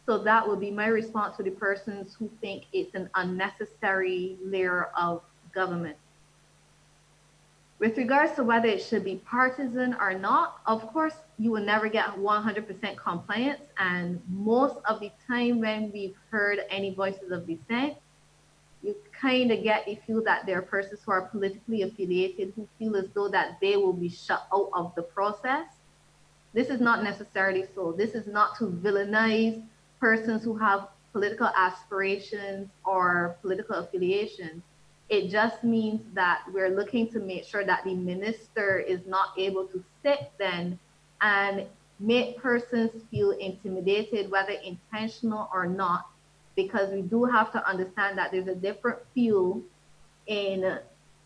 So that would be my response to the persons who think it's an unnecessary layer of government. With regards to whether it should be partisan or not, of course, you will never get 100% compliance. And most of the time when we've heard any voices of dissent, you kind of get the feel that there are persons who are politically affiliated who feel as though that they will be shut out of the process. This is not necessarily so. This is not to villainize persons who have political aspirations or political affiliations. It just means that we're looking to make sure that the minister is not able to sit then and make persons feel intimidated, whether intentional or not, because we do have to understand that there's a different feel in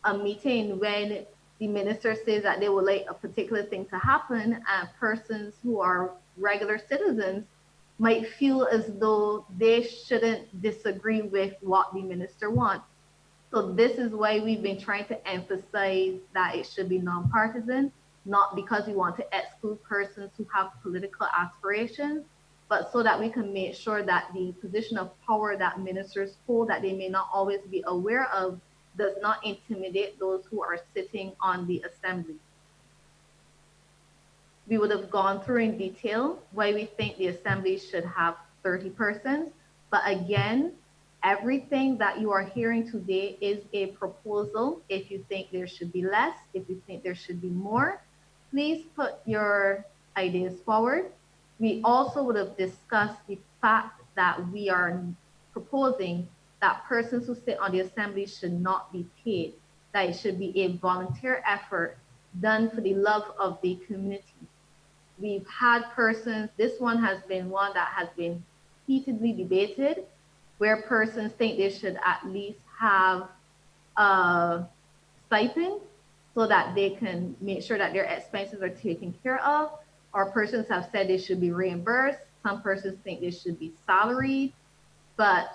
a meeting when the minister says that they would like a particular thing to happen, and persons who are regular citizens might feel as though they shouldn't disagree with what the minister wants. So this is why we've been trying to emphasize that it should be nonpartisan, not because we want to exclude persons who have political aspirations, but so that we can make sure that the position of power that ministers hold that they may not always be aware of does not intimidate those who are sitting on the assembly. We would have gone through in detail why we think the assembly should have 30 persons, but again, everything that you are hearing today is a proposal. If you think there should be less, if you think there should be more, please put your ideas forward. We also would have discussed the fact that we are proposing that persons who sit on the assembly should not be paid, that it should be a volunteer effort done for the love of the community. We've had persons, this one has been one that has been heatedly debated, where persons think they should at least have a stipend so that they can make sure that their expenses are taken care of. Or persons have said they should be reimbursed. Some persons think they should be salaried. But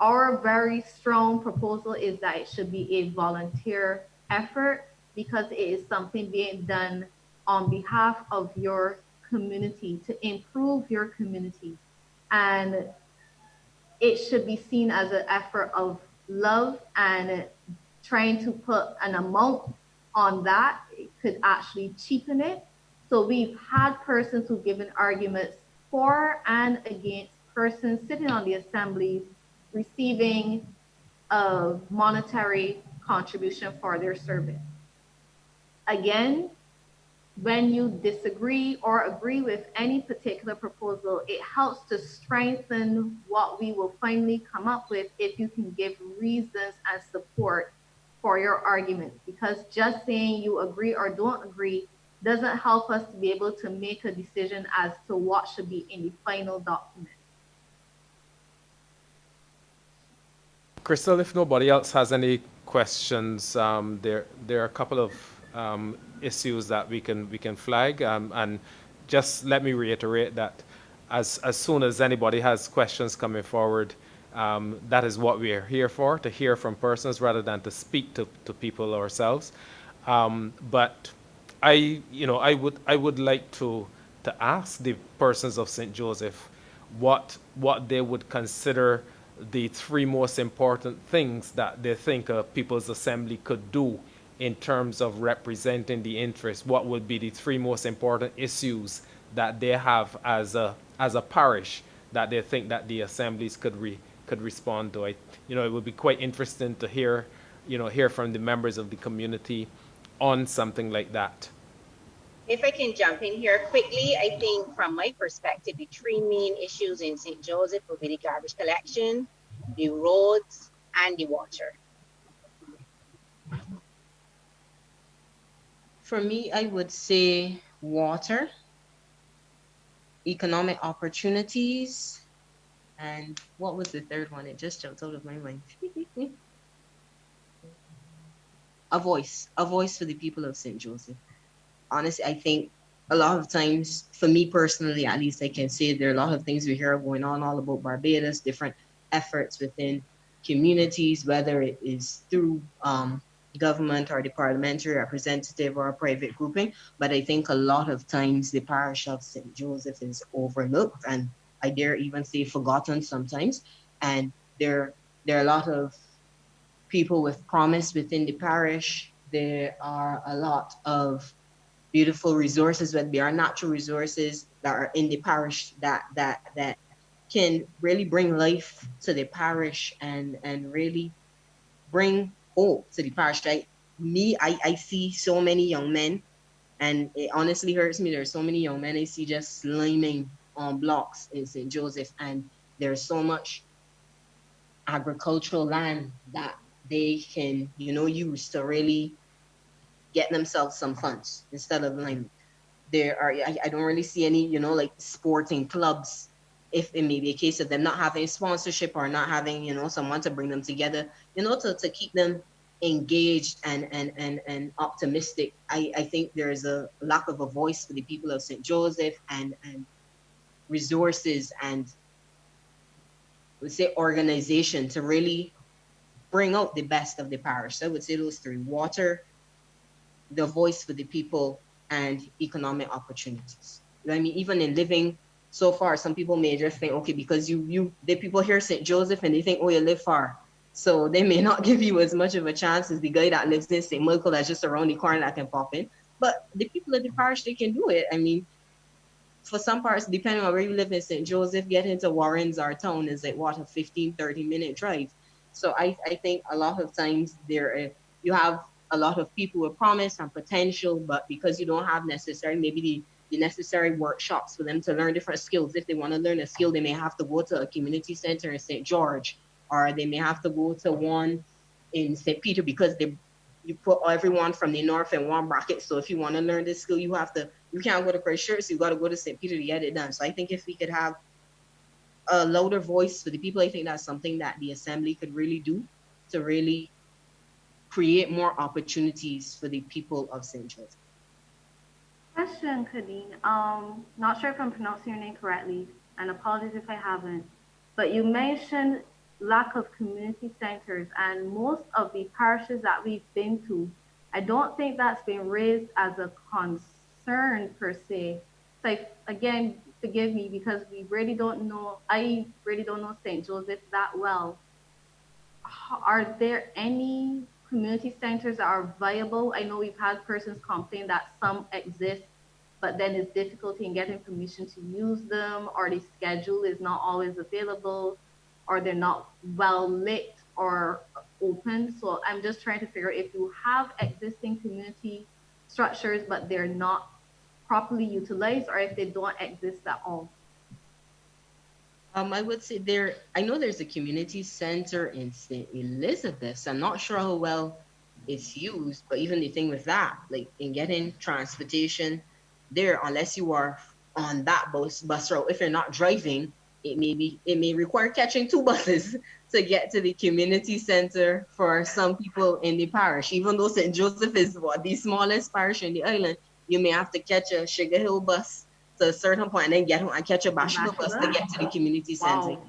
our very strong proposal is that it should be a volunteer effort because it is something being done on behalf of your community to improve your community. And it should be seen as an effort of love, and trying to put an amount on that it could actually cheapen it. So we've had persons who've given arguments for and against persons sitting on the assemblies receiving a monetary contribution for their service. Again, when you disagree or agree with any particular proposal, it helps to strengthen what we will finally come up with if you can give reasons and support for your arguments. Because just saying you agree or don't agree doesn't help us to be able to make a decision as to what should be in the final document.
Crystal, if nobody else has any questions, there are a couple of issues that we can flag, and just let me reiterate that as soon as anybody has questions coming forward, that is what we are here for, to hear from persons rather than to speak to people ourselves. But I would like to ask the persons of St. Joseph what they would consider the three most important things that they think a People's Assembly could do in terms of representing the interests. What would be the three most important issues that they have as a parish that they think that the assemblies could respond to? It would be quite interesting to hear from the members of the community on something like that.
If I can jump in here quickly, I think from my perspective, the three main issues in St. Joseph will be the garbage collection, the roads, and the water.
For me, I would say water, economic opportunities, and what was the third one? It just jumped out of my mind. A voice for the people of St. Joseph. Honestly, I think a lot of times, for me personally, at least I can say there are a lot of things we hear going on all about Barbados, different efforts within communities, whether it is through government or the parliamentary representative or a private grouping. But I think a lot of times the parish of St. Joseph is overlooked and I dare even say forgotten sometimes. And there are a lot of people with promise within the parish. There are a lot of beautiful resources, whether they are natural resources that are in the parish that can really bring life to the parish and really bring hope to the parish. I see so many young men, and it honestly hurts me. There's so many young men I see just sliming on blocks in St. Joseph, and there's so much agricultural land that they can, use to really get themselves some funds instead of like I don't really see any, like sporting clubs. If it may be a case of them not having sponsorship or not having, someone to bring them together, to keep them engaged and optimistic. I think there is a lack of a voice for the people of St. Joseph and resources and let's say organization to really bring out the best of the parish. So I would say those three: water, the voice for the people, and economic opportunities. I mean, even in living so far, some people may just think, okay, because the people hear St. Joseph and they think, oh, you live far. So they may not give you as much of a chance as the guy that lives in St. Michael that's just around the corner that can pop in. But the people of the parish, they can do it. I mean, for some parts, depending on where you live in St. Joseph, getting to Warren's our town is like what, a 15-30 minute drive. So I think a lot of times you have a lot of people with promise and potential, but because you don't have necessarily maybe the necessary workshops for them to learn different skills. If they want to learn a skill, they may have to go to a community center in St. George, or they may have to go to one in St. Peter because you put everyone from the north in one bracket. So if you want to learn this skill, you can't go to Christchurch, so you got to go to St. Peter to get it done. So I think if we could have a louder voice for the people, I think that's something that the assembly could really do to really create more opportunities for the people of St. Joseph.
Question, Kadeen. Not sure if I'm pronouncing your name correctly, and apologies if I haven't, but you mentioned lack of community centers, and most of the parishes that we've been to, I don't think that's been raised as a concern per se. So again, forgive me because I really don't know St. Joseph that well. Are there any community centers that are viable? I know we've had persons complain that some exist, but then it's difficulty in getting permission to use them, or the schedule is not always available, or they're not well lit or open. So I'm just trying to figure out if you have existing community structures, but they're not properly utilized, or if they don't exist at all.
I would say I know there's a community center in St. Elizabeth's. I'm not sure how well it's used, but even the thing with that, like in getting transportation there, unless you are on that bus route, if you're not driving, it may require catching two buses to get to the community center for some people in the parish. Even though St. Joseph is the smallest parish in the island, you may have to catch a Sugar Hill bus to a certain point and then get home and catch a Bashima bus to get to the community center.
Wow.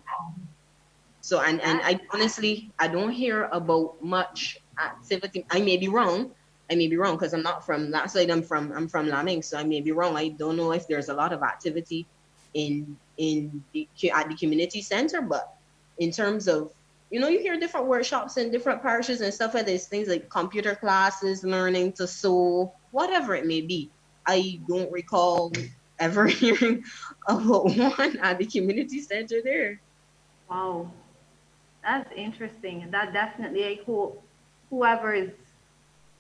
So and I honestly I don't hear about much activity. I may be wrong. I may be wrong because I'm not from that side. I'm from Laming, so I may be wrong. I don't know if there's a lot of activity at the community center, but in terms of you hear different workshops in different parishes and stuff like this, things like computer classes, learning to sew, whatever it may be. I don't recall ever hearing about one at the community center there.
Wow. That's interesting. And that definitely, I hope whoever is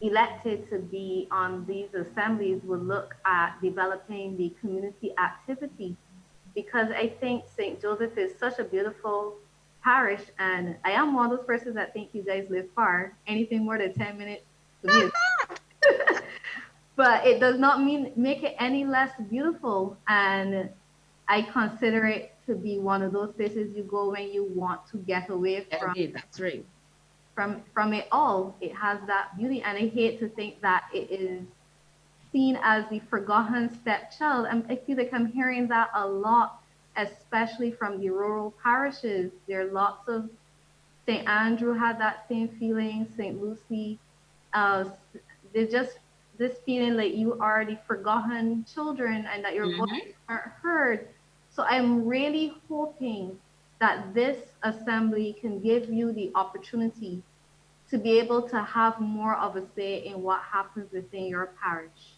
elected to be on these assemblies will look at developing the community activity, because I think St. Joseph is such a beautiful parish. And I am one of those persons that think you guys live far. Anything more than 10 minutes to me is, but it does not mean make it any less beautiful. And I consider it to be one of those places you go when you want to get away
Yeah, that's right.
from it all. It has that beauty, and I hate to think that it is seen as the forgotten stepchild. I feel like I'm hearing that a lot, especially from the rural parishes. There are lots of St. Andrew had that same feeling, St. Lucie. There's just this feeling like you are the forgotten children and that your voices aren't heard. So I'm really hoping that this assembly can give you the opportunity to be able to have more of a say in what happens within your parish.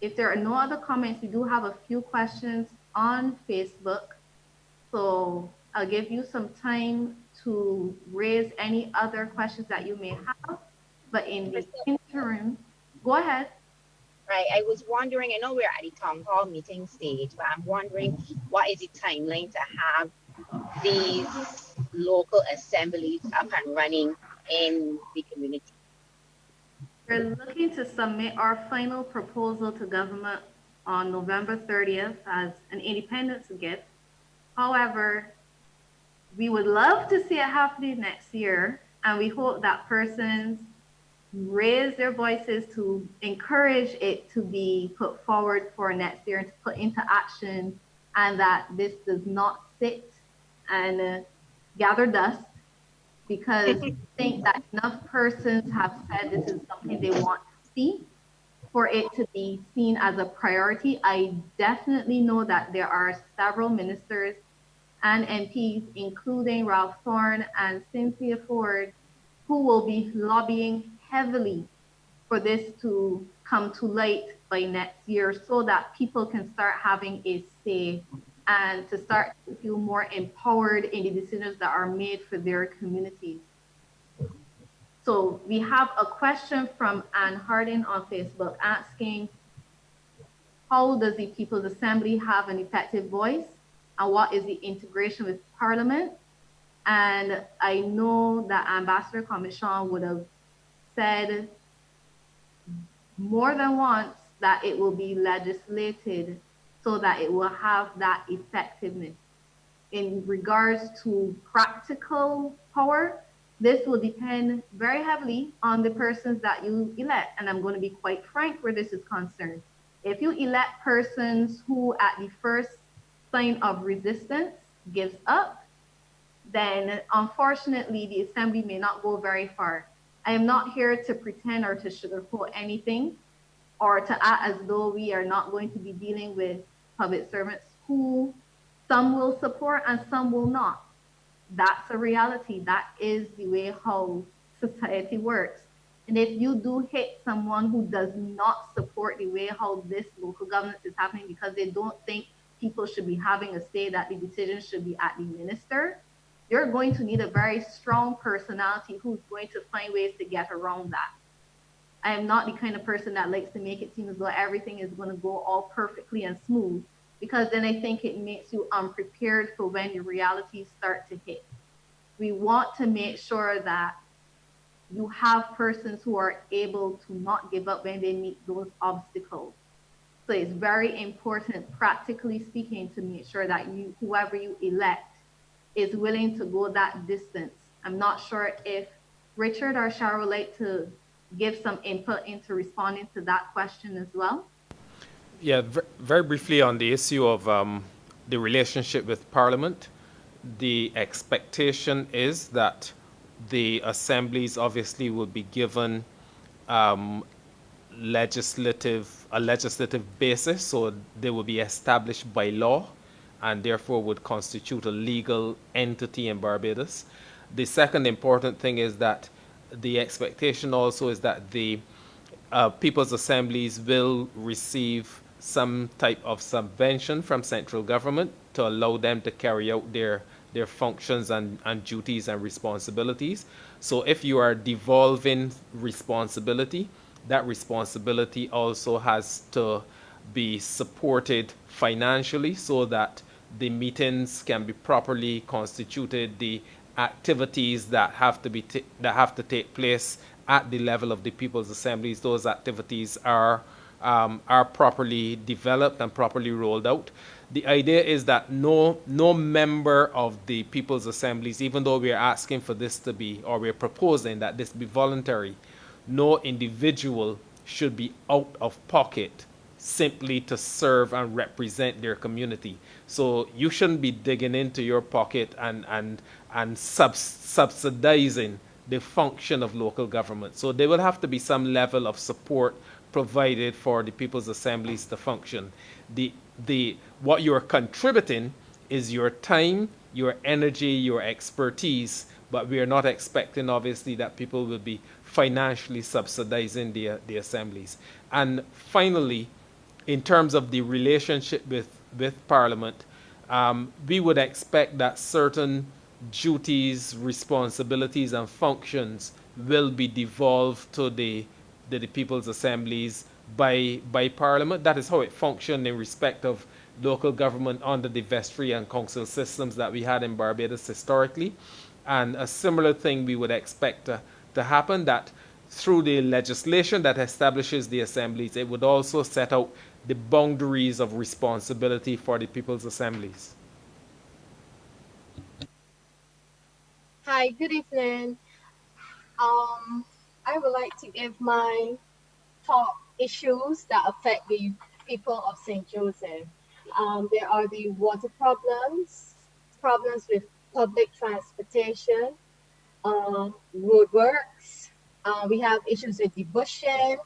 If there are no other comments, we do have a few questions on Facebook. So I'll give you some time to raise any other questions that you may have. But in the interim, go ahead.
Right. I was wondering, I know we're at the town hall meeting stage, but I'm wondering what is the timeline to have these local assemblies up and running in the community?
We're looking to submit our final proposal to government on November 30th as an independence gift. However, we would love to see it happening next year, and we hope that persons raise their voices to encourage it to be put forward for next year and to put into action, and that this does not sit and gather dust, because we think that enough persons have said this is something they want to see for it to be seen as a priority. I definitely know that there are several ministers and MPs, including Ralph Thorne and Cynthia Ford, who will be lobbying heavily for this to come to light by next year so that people can start having a say and to start to feel more empowered in the decisions that are made for their communities. So we have a question from Ann Harding on Facebook asking, how does the People's Assembly have an effective voice? And what is the integration with Parliament? And I know that Ambassador Commission would have said more than once that it will be legislated so that it will have that effectiveness. In regards to practical power, this will depend very heavily on the persons that you elect. And I'm going to be quite frank where this is concerned. If you elect persons who at the first sign of resistance gives up, then unfortunately the assembly may not go very far. I am not here to pretend or to sugarcoat anything or to act as though we are not going to be dealing with public servants who some will support and some will not. That's a reality. That is the way how society works. And if you do hit someone who does not support the way how this local governance is happening because they don't think people should be having a say, that the decision should be at the minister, you're going to need a very strong personality who's going to find ways to get around that. I am not the kind of person that likes to make it seem as though everything is going to go all perfectly and smooth, because then I think it makes you unprepared for when the realities start to hit. We want to make sure that you have persons who are able to not give up when they meet those obstacles. So it's very important, practically speaking, to make sure that you, whoever you elect, is willing to go that distance. I'm not sure if Richard or Cheryl would like to give some input into responding to that question as well.
Yeah, very briefly on the issue of the relationship with Parliament. The expectation is that the assemblies obviously will be given a legislative basis, so they will be established by law and therefore would constitute a legal entity in Barbados. The second important thing is that the expectation also is that the People's Assemblies will receive some type of subvention from central government to allow them to carry out their functions and duties and responsibilities. So if you are devolving responsibility, that responsibility also has to be supported financially so that the meetings can be properly constituted, the activities that have to take place at the level of the People's Assemblies, those activities are properly developed and properly rolled out. The idea is that no member of the People's Assemblies, even though we are asking for this to be, or we're proposing that this be voluntary, no individual should be out of pocket simply to serve and represent their community. So you shouldn't be digging into your pocket and subsidizing the function of local government. So there will have to be some level of support provided for the people's assemblies to function. The what you're contributing is your time, your energy, your expertise, but we are not expecting obviously that people will be financially subsidizing the assemblies. And finally, in terms of the relationship with Parliament, we would expect that certain duties, responsibilities, and functions will be devolved to the People's Assemblies by Parliament. That is how it functioned in respect of local government under the vestry and council systems that we had in Barbados historically. And a similar thing we would expect to happen, that through the legislation that establishes the assemblies, it would also set out the boundaries of responsibility for the People's Assemblies.
Hi, good evening. I would like to give my top issues that affect the people of St. Joseph. There are the water problems, problems with public transportation, roadworks. We have issues with the bushing.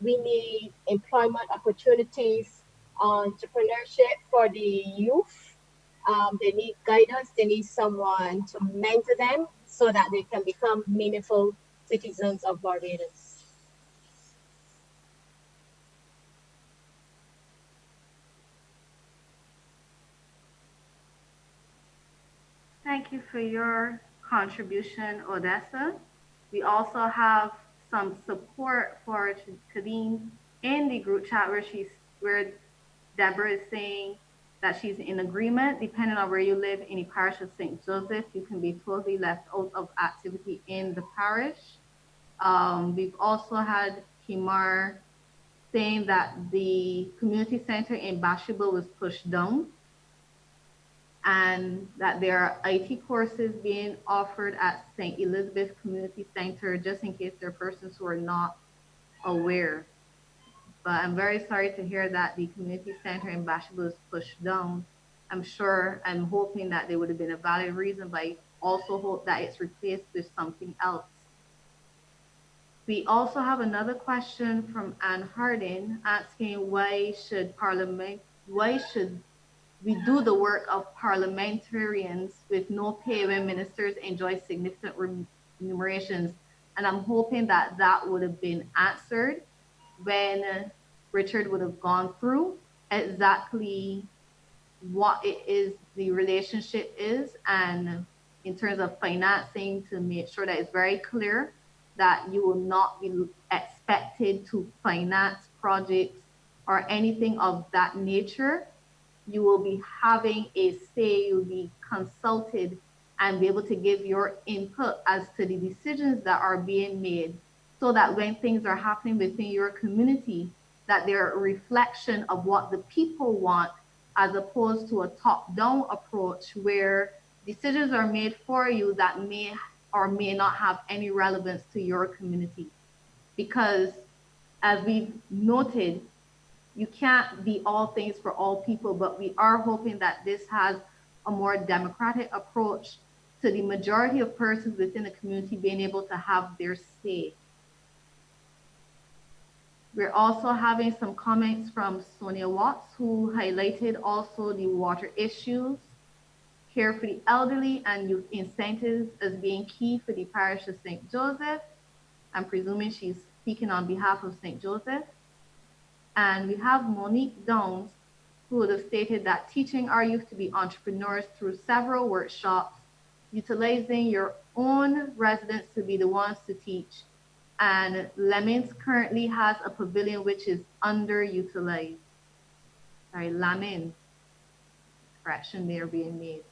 We need employment opportunities, entrepreneurship for the youth. They need guidance. They need someone to mentor them so that they can become meaningful citizens of Barbados.
Thank you for your contribution, Odessa. We also have some support for Kadeen in the group chat where Deborah is saying that she's in agreement. Depending on where you live in the parish of St. Joseph, you can be totally left out of activity in the parish. We've also had Kimar saying that the community center in Bashable was pushed down, and that there are IT courses being offered at St. Elizabeth Community Center, just in case there are persons who are not aware. But I'm very sorry to hear that the community center in Bashable is pushed down. I'm hoping that there would have been a valid reason, but I also hope that it's replaced with something else. We also have another question from Anne Hardin asking why should we do the work of parliamentarians with no pay when ministers enjoy significant remunerations? And I'm hoping that that would have been answered when Richard would have gone through exactly what it is the relationship is, and in terms of financing, to make sure that it's very clear that you will not be expected to finance projects or anything of that nature. You will be having a say, you'll be consulted and be able to give your input as to the decisions that are being made, so that when things are happening within your community, that they're a reflection of what the people want, as opposed to a top-down approach where decisions are made for you that may or may not have any relevance to your community. Because as we've noted, you can't be all things for all people, but we are hoping that this has a more democratic approach to the majority of persons within the community being able to have their say. We're also having some comments from Sonia Watts, who highlighted also the water issues, care for the elderly, and youth incentives as being key for the parish of St. Joseph. I'm presuming she's speaking on behalf of St. Joseph. And we have Monique Downs, who would have stated that teaching our youth to be entrepreneurs through several workshops, utilizing your own residents to be the ones to teach. And Lemons currently has a pavilion which is underutilized. Sorry, Lemons, correction there being made.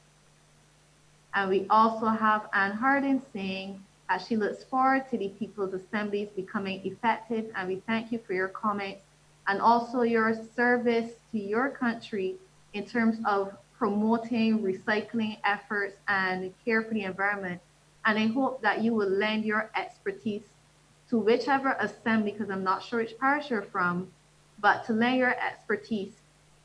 And we also have Anne Hardin saying that she looks forward to the People's Assemblies becoming effective, and we thank you for your comments and also your service to your country in terms of promoting recycling efforts and care for the environment. And I hope that you will lend your expertise to whichever assembly, because I'm not sure which parish you're from, but to lend your expertise,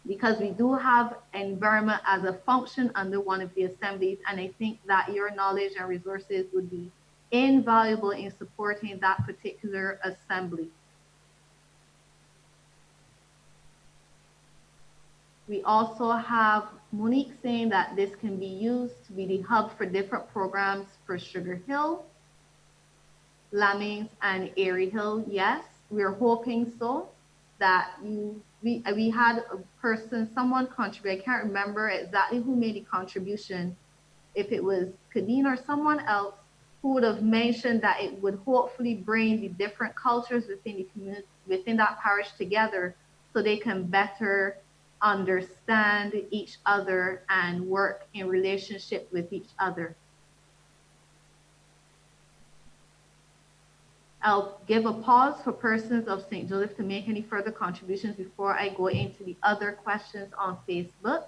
because we do have environment as a function under one of the assemblies, and I think that your knowledge and resources would be invaluable in supporting that particular assembly. We also have Monique saying that this can be used to be the hub for different programs for Sugar Hill, Lemmings, and Airy Hill. Yes, we're hoping so. That we had a person, someone contribute. I can't remember exactly who made the contribution, if it was Kadeen or someone else, who would have mentioned that it would hopefully bring the different cultures within the community, within that parish together, so they can better understand each other and work in relationship with each other. I'll give a pause for persons of St. Joseph to make any further contributions before I go into the other questions on Facebook,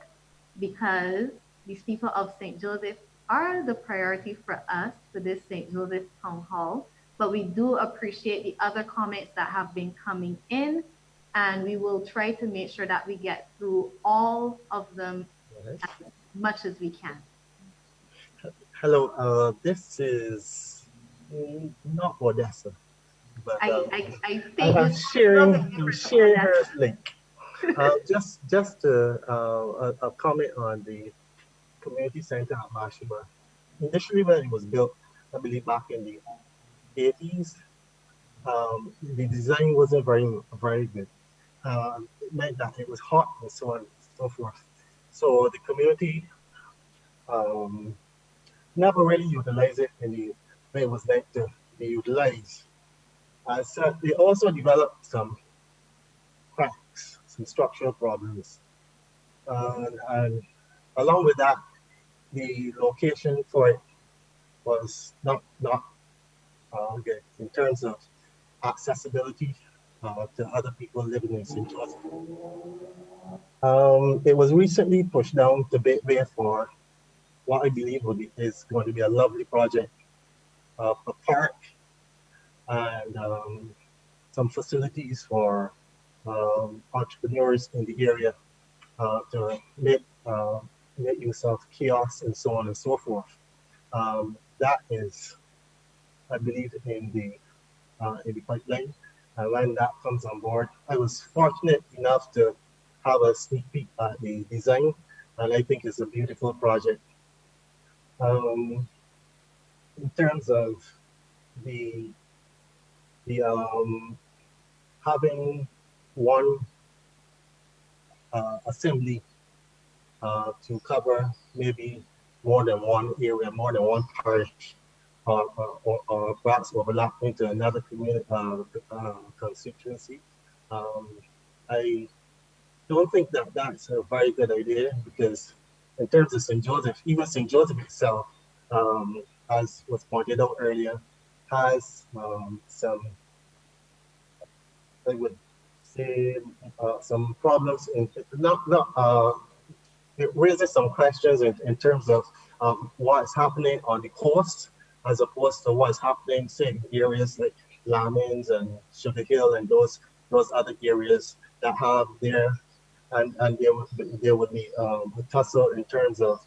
because these people of St. Joseph are the priority for us for this St. Joseph Town Hall. But we do appreciate the other comments that have been coming in, and we will try to make sure that we get through all of them as much as we can.
Hello, this is not Odessa, but
I think
I'm sharing her link. Just a comment on the community center at Mashima. Initially, when it was built, I believe back in the 80s, the design wasn't very good. It meant that it was hot and so on and so forth. So the community never really utilized it in the way it was meant to be utilized. So they also developed some cracks, some structural problems. And along with that, the location for it was not good in terms of accessibility to other people living in St. Joseph. It was recently pushed down to Bay for what I believe is going to be a lovely project, a park and some facilities for entrepreneurs in the area to make use of kiosks and so on and so forth. That is, I believe, in the pipeline. And when that comes on board, I was fortunate enough to have a sneak peek at the design, and I think it's a beautiful project. In terms of the having one assembly to cover maybe more than one area, more than one parish, or perhaps overlap into another community constituency. I don't think that that's a very good idea, because in terms of St. Joseph, even St. Joseph itself, as was pointed out earlier, has some, I would say, some problems in it raises some questions in terms of what's happening on the coast as opposed to what's happening, say, in areas like Lamins and Sugar Hill and those other areas that have their, and there would be a tussle in terms of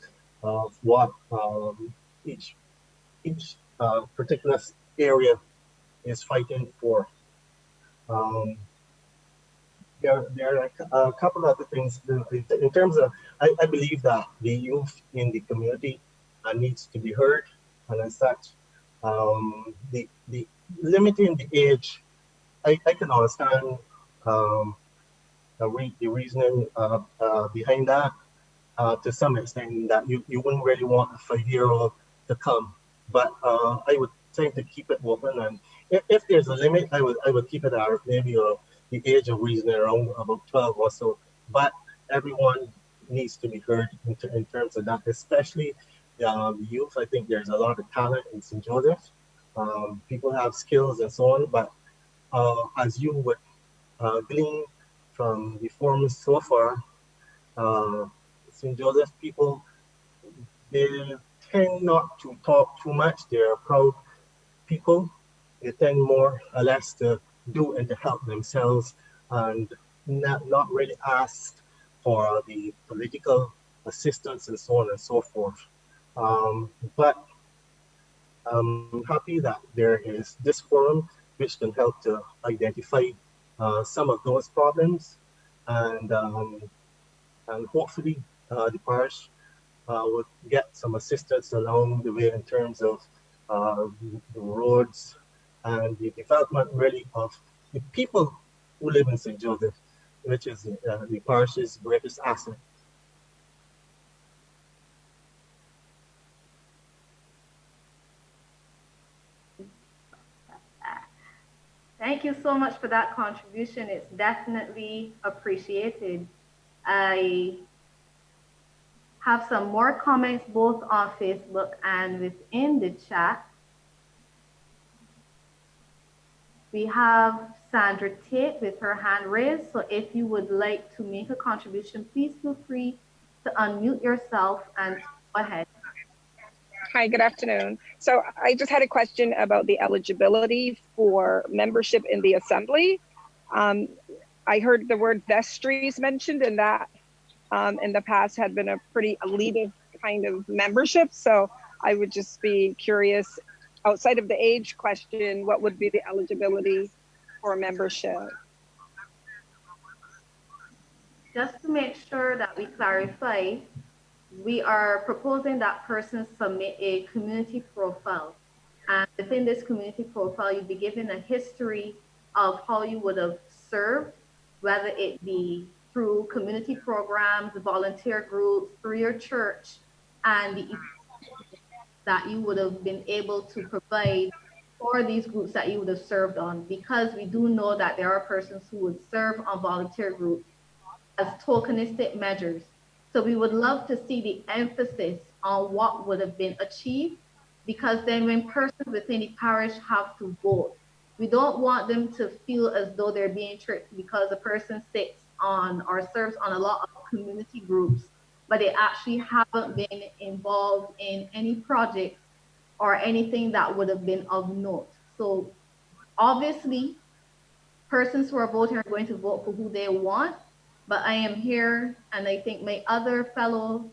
what each particular area is fighting for. There are a couple of other things in terms of, I believe that the youth in the community needs to be heard, and as such, the limiting the age, I can understand the reasoning behind that to some extent, that you wouldn't really want a 5-year-old to come, but I would tend to keep it open, and if there's a limit, I would keep it at maybe the age of reason around about 12 or so. But everyone needs to be heard in terms of that, especially the youth. I think there's a lot of talent in St. Joseph. People have skills and so on, but as you would glean from the forums so far, St. Joseph people, they tend not to talk too much. They're proud people, they tend more or less to do and to help themselves and not really ask for the political assistance and so on and so forth. But I'm happy that there is this forum which can help to identify some of those problems and hopefully the parish would get some assistance along the way in terms of the roads and the development really of the people who live in St. Joseph, which is the parish's greatest asset.
Thank you so much for that contribution. It's definitely appreciated. I have some more comments both on Facebook and within the chat. We have Sandra Tate with her hand raised. So if you would like to make a contribution, please feel free to unmute yourself and go ahead.
Hi, good afternoon. So I just had a question about the eligibility for membership in the Assembly. I heard the word vestries mentioned, and that in the past had been a pretty elitist kind of membership. So I would just be curious, outside of the age question, what would be the eligibility for membership?
Just to make sure that we clarify, we are proposing that persons submit a community profile. And within this community profile, you'd be given a history of how you would have served, whether it be through community programs, volunteer groups, through your church, and the that you would have been able to provide for these groups that you would have served on, because we do know that there are persons who would serve on volunteer groups as tokenistic measures. So we would love to see the emphasis on what would have been achieved, because then when persons within the parish have to vote, we don't want them to feel as though they're being tricked because a person sits on or serves on a lot of community groups, but they actually haven't been involved in any projects or anything that would have been of note. So obviously, persons who are voting are going to vote for who they want, but I am here, and I think my other fellow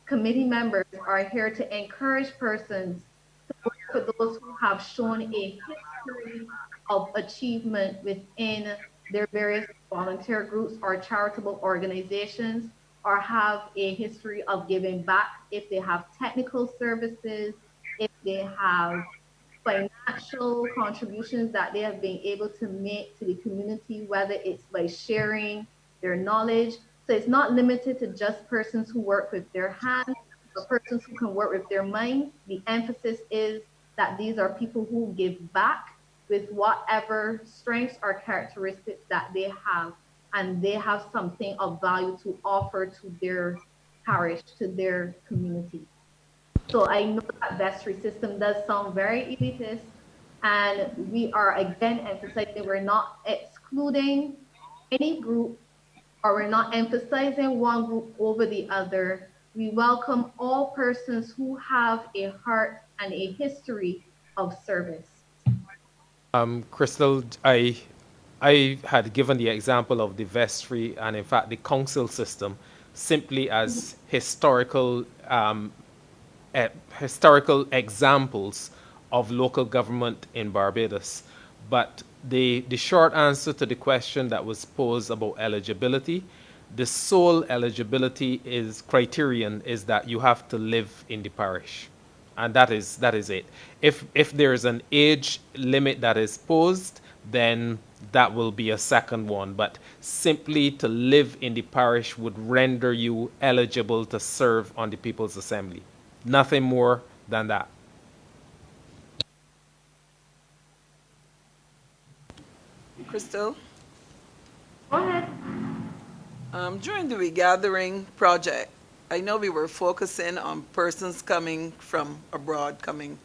committee members are here to encourage persons to work for those who have shown a history of achievement within their various volunteer groups or charitable organizations, or have a history of giving back if they have technical services, if they have financial contributions that they have been able to make to the community, whether it's by sharing their knowledge. So it's not limited to just persons who work with their hands, but persons who can work with their minds. The emphasis is that these are people who give back with whatever strengths or characteristics that they have, and they have something of value to offer to their parish, to their community. So I know that vestry system does sound very elitist, and we are again emphasizing we're not excluding any group, or we're not emphasizing one group over the other. We welcome all persons who have a heart and a history of service.
Crystal, I had given the example of the vestry and in fact the council system simply as historical examples of local government in Barbados. But the short answer to the question that was posed about eligibility, the sole eligibility criterion is that you have to live in the parish. And that is it. If there is an age limit that is posed, then that will be a second one. But simply to live in the parish would render you eligible to serve on the People's Assembly. Nothing more than that.
Crystal?
Go ahead.
During the regathering project, I know we were focusing on persons coming from abroad, coming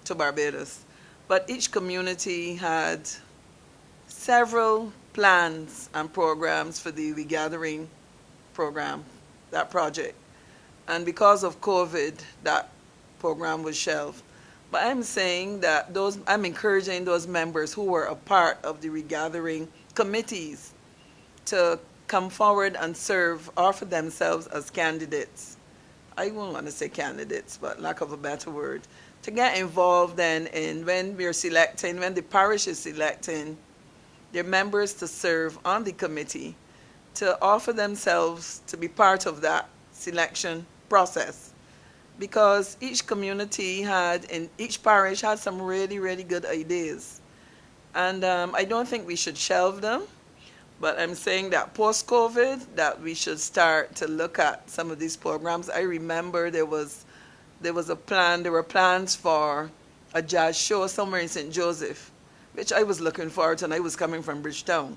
to Barbados, but each community had several plans and programs for the regathering program, that project. And because of COVID, that program was shelved. But I'm saying that I'm encouraging those members who were a part of the regathering committees to come forward and serve, offer themselves as candidates. I won't want to say candidates, but lack of a better word, to get involved then in when when the parish is selecting their members to serve on the committee, to offer themselves to be part of that selection process. Because each community in each parish had some really, really good ideas. And I don't think we should shelve them, but I'm saying that post-COVID, that we should start to look at some of these programs. I remember there were plans for a jazz show somewhere in St. Joseph, which I was looking forward to, and I was coming from Bridgetown.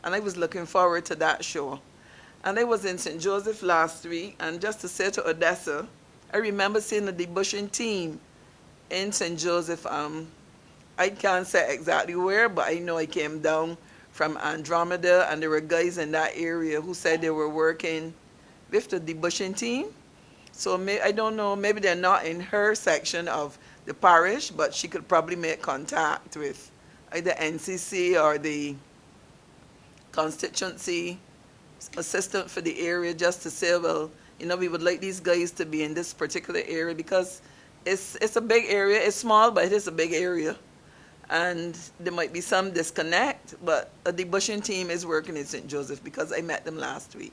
And I was looking forward to that show. And I was in St. Joseph last week, and just to say to Odessa, I remember seeing the debushing team in St. Joseph. I can't say exactly where, but I know I came down from Andromeda, and there were guys in that area who said they were working with the debushing team. So I don't know, maybe they're not in her section of the parish, but she could probably make contact with either NCC or the constituency assistant for the area, just to say, well, we would like these guys to be in this particular area, because it's a big area. It's small, but it is a big area. And there might be some disconnect, but a debushing team is working in St. Joseph because I met them last week.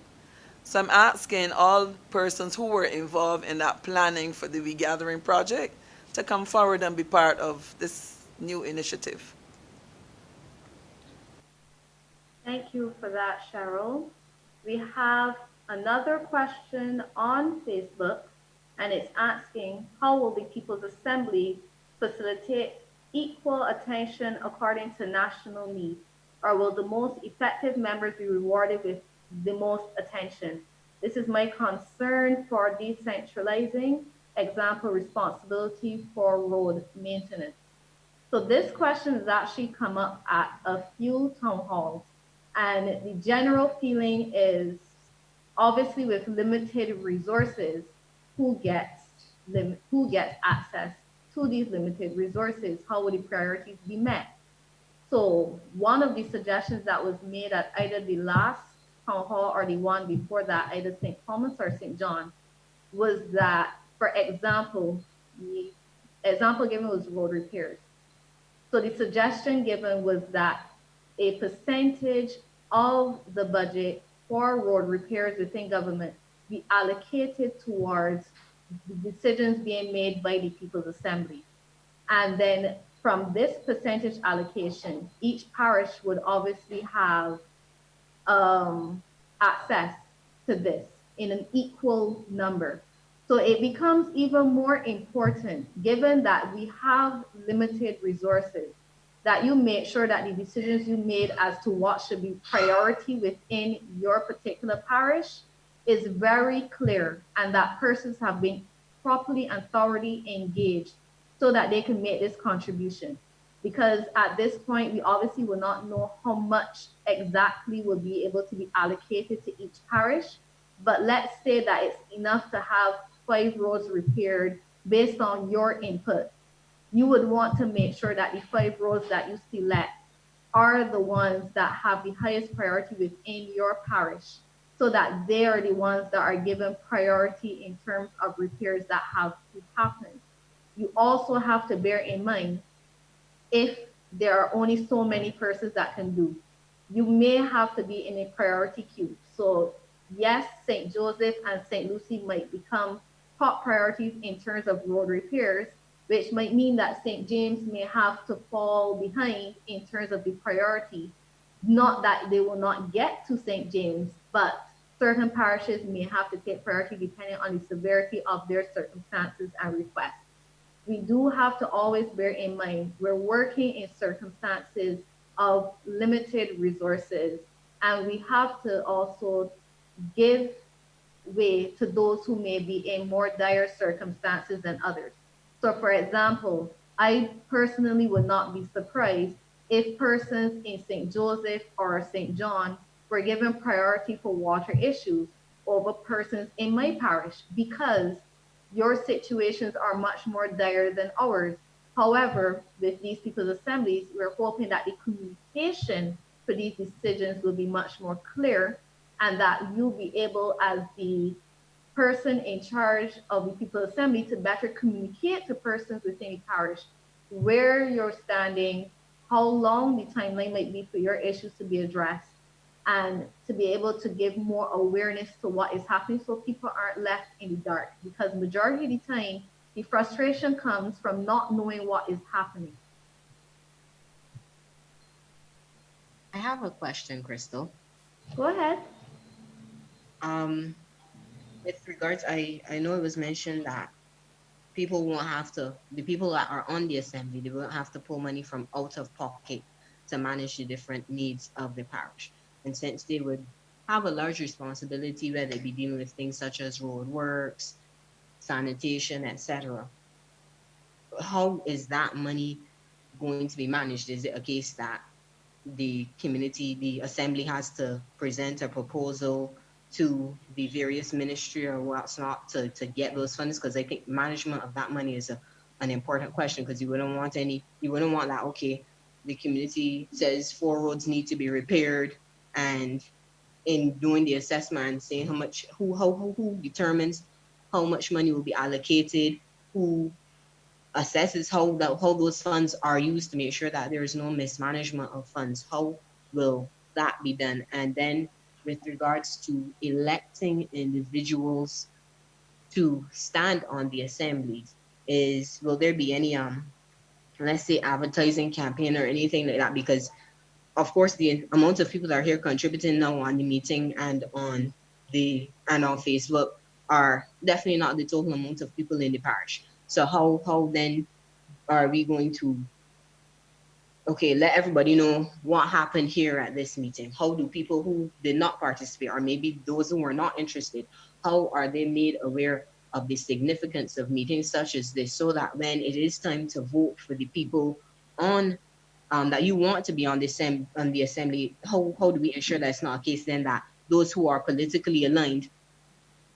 So I'm asking all persons who were involved in that planning for the regathering project to come forward and be part of this new initiative.
Thank you for that, Cheryl. We have another question on Facebook, and it's asking, how will the People's Assembly facilitate equal attention according to national needs? Or will the most effective members be rewarded with the most attention? This is my concern for decentralizing, example, responsibility for road maintenance. So this question has actually come up at a few town halls, and the general feeling is, obviously with limited resources, who gets access to these limited resources? How would the priorities be met? So one of the suggestions that was made at either the last town hall or the one before that, either St. Thomas or St. John, was that, for example, the example given was road repairs. So the suggestion given was that a percentage of the budget for road repairs within government be allocated towards the decisions being made by the People's Assembly. And then from this percentage allocation, each parish would obviously have access to this in an equal number. So it becomes even more important, given that we have limited resources, that you make sure that the decisions you made as to what should be priority within your particular parish is very clear, and that persons have been properly and thoroughly engaged so that they can make this contribution. Because at this point, we obviously will not know how much exactly will be able to be allocated to each parish, but let's say that it's enough to have 5 roads repaired based on your input. You would want to make sure that the 5 roads that you select are the ones that have the highest priority within your parish, so that they are the ones that are given priority in terms of repairs that have to happen. You also have to bear in mind, if there are only so many persons that can do, you may have to be in a priority queue. So yes, St. Joseph and St. Lucie might become top priorities in terms of road repairs, which might mean that St. James may have to fall behind in terms of the priority. Not that they will not get to St. James, but certain parishes may have to take priority depending on the severity of their circumstances and requests. We do have to always bear in mind, we're working in circumstances of limited resources, and we have to also give way to those who may be in more dire circumstances than others. So for example, I personally would not be surprised if persons in St. Joseph or St. John were given priority for water issues over persons in my parish, because your situations are much more dire than ours. However, with these people's assemblies, we're hoping that the communication for these decisions will be much more clear and that you'll be able, as the person in charge of the people's assembly, to better communicate to persons within the parish where you're standing, how long the timeline might be for your issues to be addressed, and to be able to give more awareness to what is happening so people aren't left in the dark. Because majority of the time, the frustration comes from not knowing what is happening.
I have a question, Crystal.
Go ahead.
With regards, I know it was mentioned that people won't have to, the people that are on the assembly, they won't have to pull money from out of pocket to manage the different needs of the parish. And since they would have a large responsibility, whether they be dealing with things such as road works, sanitation, etc., how is that money going to be managed? Is it a case that the community, the assembly has to present a proposal to the various ministry or what's not to get those funds? Because I think management of that money is an important question, because you wouldn't want that, okay, the community says 4 roads need to be repaired, and in doing the assessment, saying who determines how much money will be allocated, who assesses how those funds are used to make sure that there is no mismanagement of funds. How will that be done? And then with regards to electing individuals to stand on the assemblies, will there be any let's say advertising campaign or anything like that? Because of course the amount of people that are here contributing now on the meeting and on Facebook are definitely not the total amount of people in the parish. So how then are we going to, okay, let everybody know what happened here at this meeting? How do people who did not participate, or maybe those who were not interested, how are they made aware of the significance of meetings such as this, so that when it is time to vote for the people on that you want to be on the assembly, how do we ensure that it's not a case then that those who are politically aligned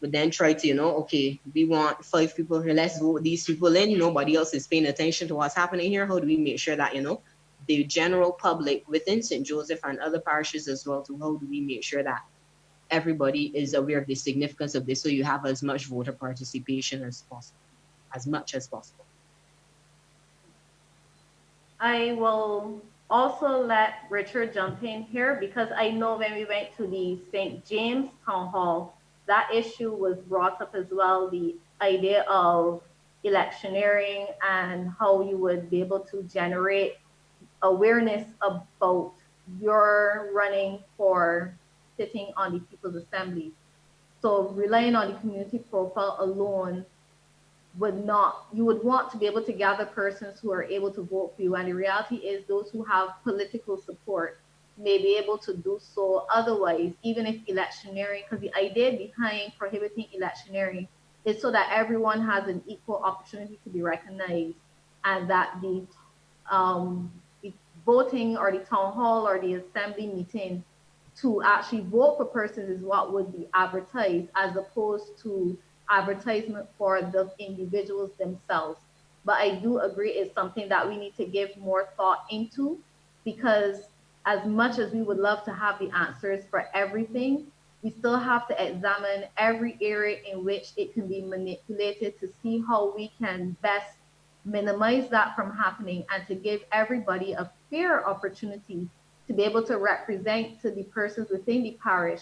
but then try to, okay, we want 5 people here, let's vote these people in, nobody else is paying attention to what's happening here? How do we make sure that, the general public within St. Joseph and other parishes as well, how do we make sure that everybody is aware of the significance of this, so you have as much voter participation as possible, as much as possible?
I will also let Richard jump in here, because I know when we went to the St. James Townhall, that issue was brought up as well, the idea of electioneering and how you would be able to generate awareness about your running for sitting on the People's Assembly. So relying on the community profile alone you would want to be able to gather persons who are able to vote for you. And the reality is those who have political support may be able to do so otherwise, even if electioneering, because the idea behind prohibiting electioneering is so that everyone has an equal opportunity to be recognized, and that the voting or the town hall or the assembly meeting to actually vote for persons is what would be advertised, as opposed to advertisement for the individuals themselves. But I do agree it's something that we need to give more thought into, because as much as we would love to have the answers for everything, we still have to examine every area in which it can be manipulated to see how we can best minimize that from happening, and to give everybody a fair opportunity to be able to represent to the persons within the parish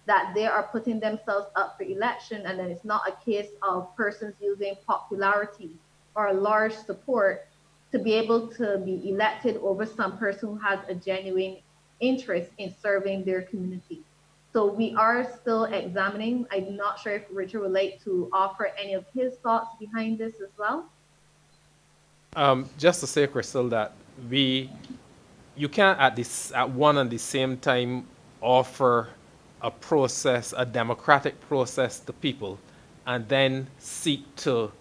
that they are putting themselves up for election, and then it's not a case of persons using popularity or large support to be able to be elected over some person who has a genuine interest in serving their community. So we are still examining. I'm not sure if Richard would like to offer any of his thoughts behind this as well.
Just to say, Crystal, that you can't at one and the same time offer a democratic process to people, and then seek to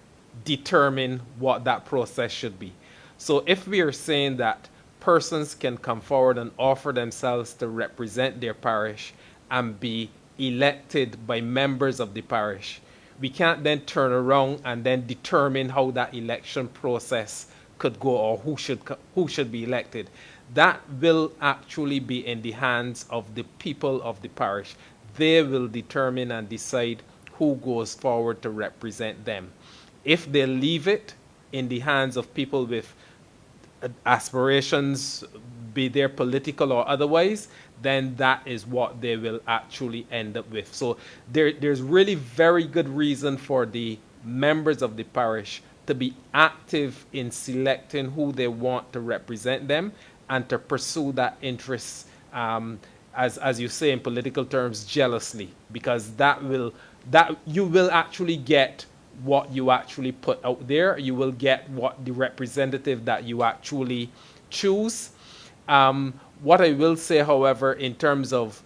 determine what that process should be. So if we are saying that persons can come forward and offer themselves to represent their parish and be elected by members of the parish, we can't then turn around and then determine how that election process could go or who should be elected. That will actually be in the hands of the people of the parish. They will determine and decide who goes forward to represent them. If they leave it in the hands of people with aspirations, be they political or otherwise, then that is what they will actually end up with. So there's really very good reason for the members of the parish to be active in selecting who they want to represent them and to pursue that interest, as you say in political terms, jealously, because that you will actually get what you actually put out there. You will get what the representative that you actually choose. What I will say, however, in terms of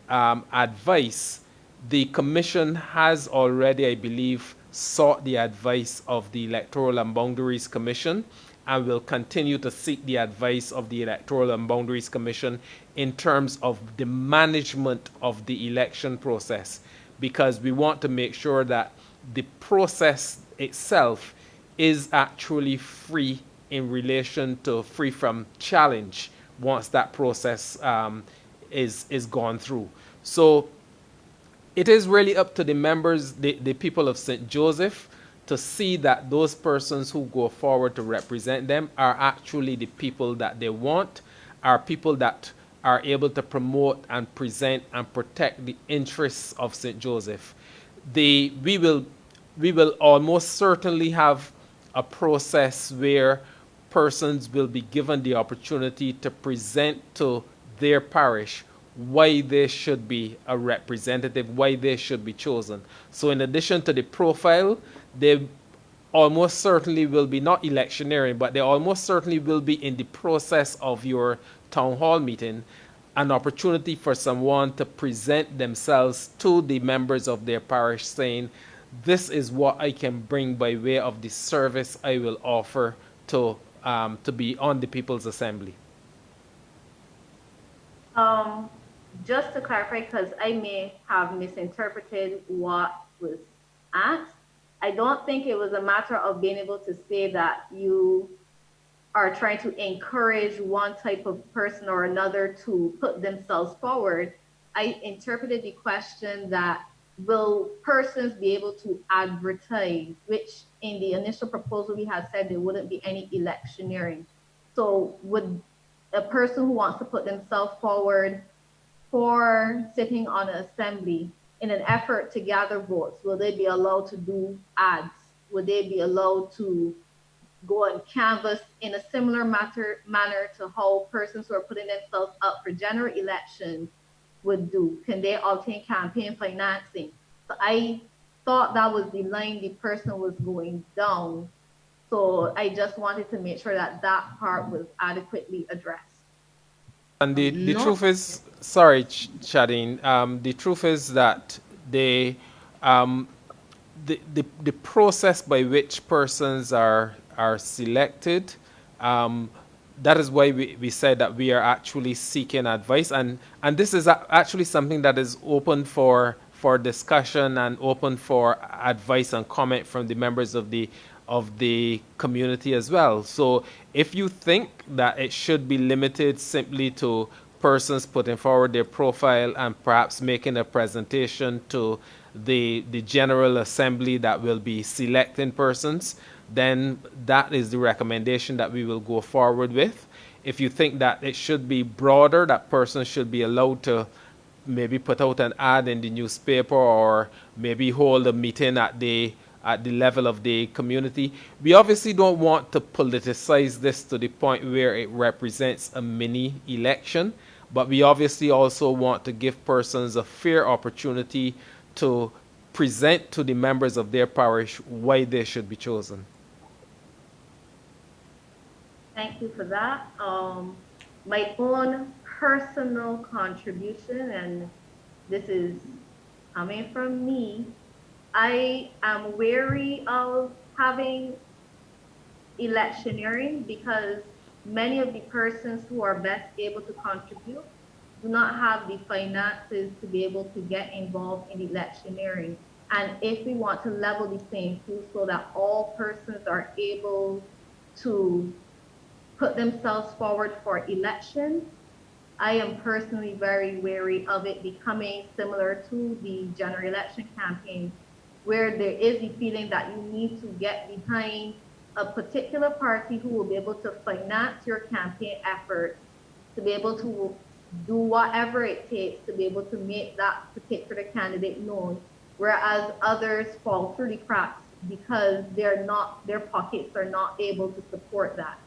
advice, the commission has already, I believe, sought the advice of the Electoral and Boundaries Commission and will continue to seek the advice of the Electoral and Boundaries Commission in terms of the management of the election process, because we want to make sure that the process itself is actually free in relation to free from challenge once that process is gone through. So it is really up to the members, the people of St. Joseph, to see that those persons who go forward to represent them are actually the people that they want, are people that are able to promote and present and protect the interests of St. Joseph. We will almost certainly have a process where persons will be given the opportunity to present to their parish why they should be a representative, why they should be chosen. So in addition to the profile, they almost certainly will be not electioneering, but they almost certainly will be in the process of your town hall meeting, an opportunity for someone to present themselves to the members of their parish saying, this is what I can bring by way of the service I will offer to be on the People's Assembly.
Just to clarify, because I may have misinterpreted what was asked, I don't think it was a matter of being able to say that you are trying to encourage one type of person or another to put themselves forward. I interpreted the question that will persons be able to advertise, which in the initial proposal we had said there wouldn't be any electioneering. So would a person who wants to put themselves forward for sitting on an assembly in an effort to gather votes, will they be allowed to do ads? Would they be allowed to go and canvass in a similar manner to how persons who are putting themselves up for general elections would do? Can they obtain campaign financing? So I thought that was the line the person was going down. So I just wanted to make sure that that part was adequately addressed.
And the truth is, sorry, Chadine, the truth is that the process by which persons are selected, that is why we said that we are actually seeking advice, and this is actually something that is open for discussion and open for advice and comment from the members of the community as well. So if you think that it should be limited simply to persons putting forward their profile and perhaps making a presentation to the General Assembly that will be selecting persons, then that is the recommendation that we will go forward with. If you think that it should be broader, that persons should be allowed to maybe put out an ad in the newspaper or maybe hold a meeting at the level of the community. We obviously don't want to politicize this to the point where it represents a mini election, but we obviously also want to give persons a fair opportunity to present to the members of their parish why they should be chosen.
Thank you for that. My own personal contribution, and this is coming from me, I am wary of having electioneering because many of the persons who are best able to contribute do not have the finances to be able to get involved in electioneering. And if we want to level the playing field so that all persons are able to put themselves forward for election, I am personally very wary of it becoming similar to the general election campaign, where there is the feeling that you need to get behind a particular party who will be able to finance your campaign efforts, to be able to do whatever it takes to be able to make that particular candidate known, whereas others fall through the cracks because their pockets are not able to support that.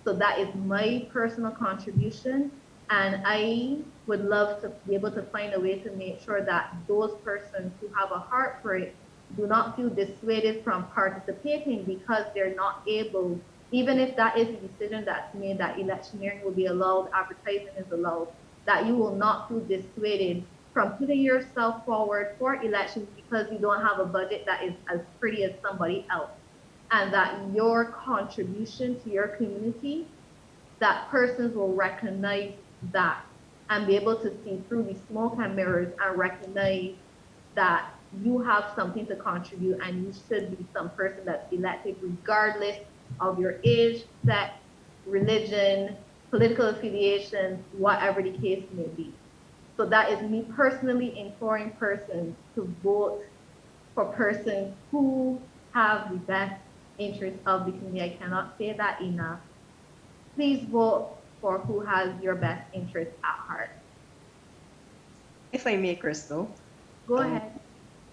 So that is my personal contribution. And I would love to be able to find a way to make sure that those persons who have a heart for it do not feel dissuaded from participating because they're not able, even if that is a decision that's made that electioneering will be allowed, advertising is allowed, that you will not feel dissuaded from putting yourself forward for elections because you don't have a budget that is as pretty as somebody else. And that your contribution to your community, that persons will recognize that and be able to see through the smoke and mirrors and recognize that you have something to contribute and you should be some person that's elected regardless of your age, sex, religion, political affiliation, whatever the case may be. So that is me personally imploring persons to vote for persons who have the best interest of the community. I cannot say that enough. Please vote for who has your best interest at heart.
If I may, Crystal.
Go ahead.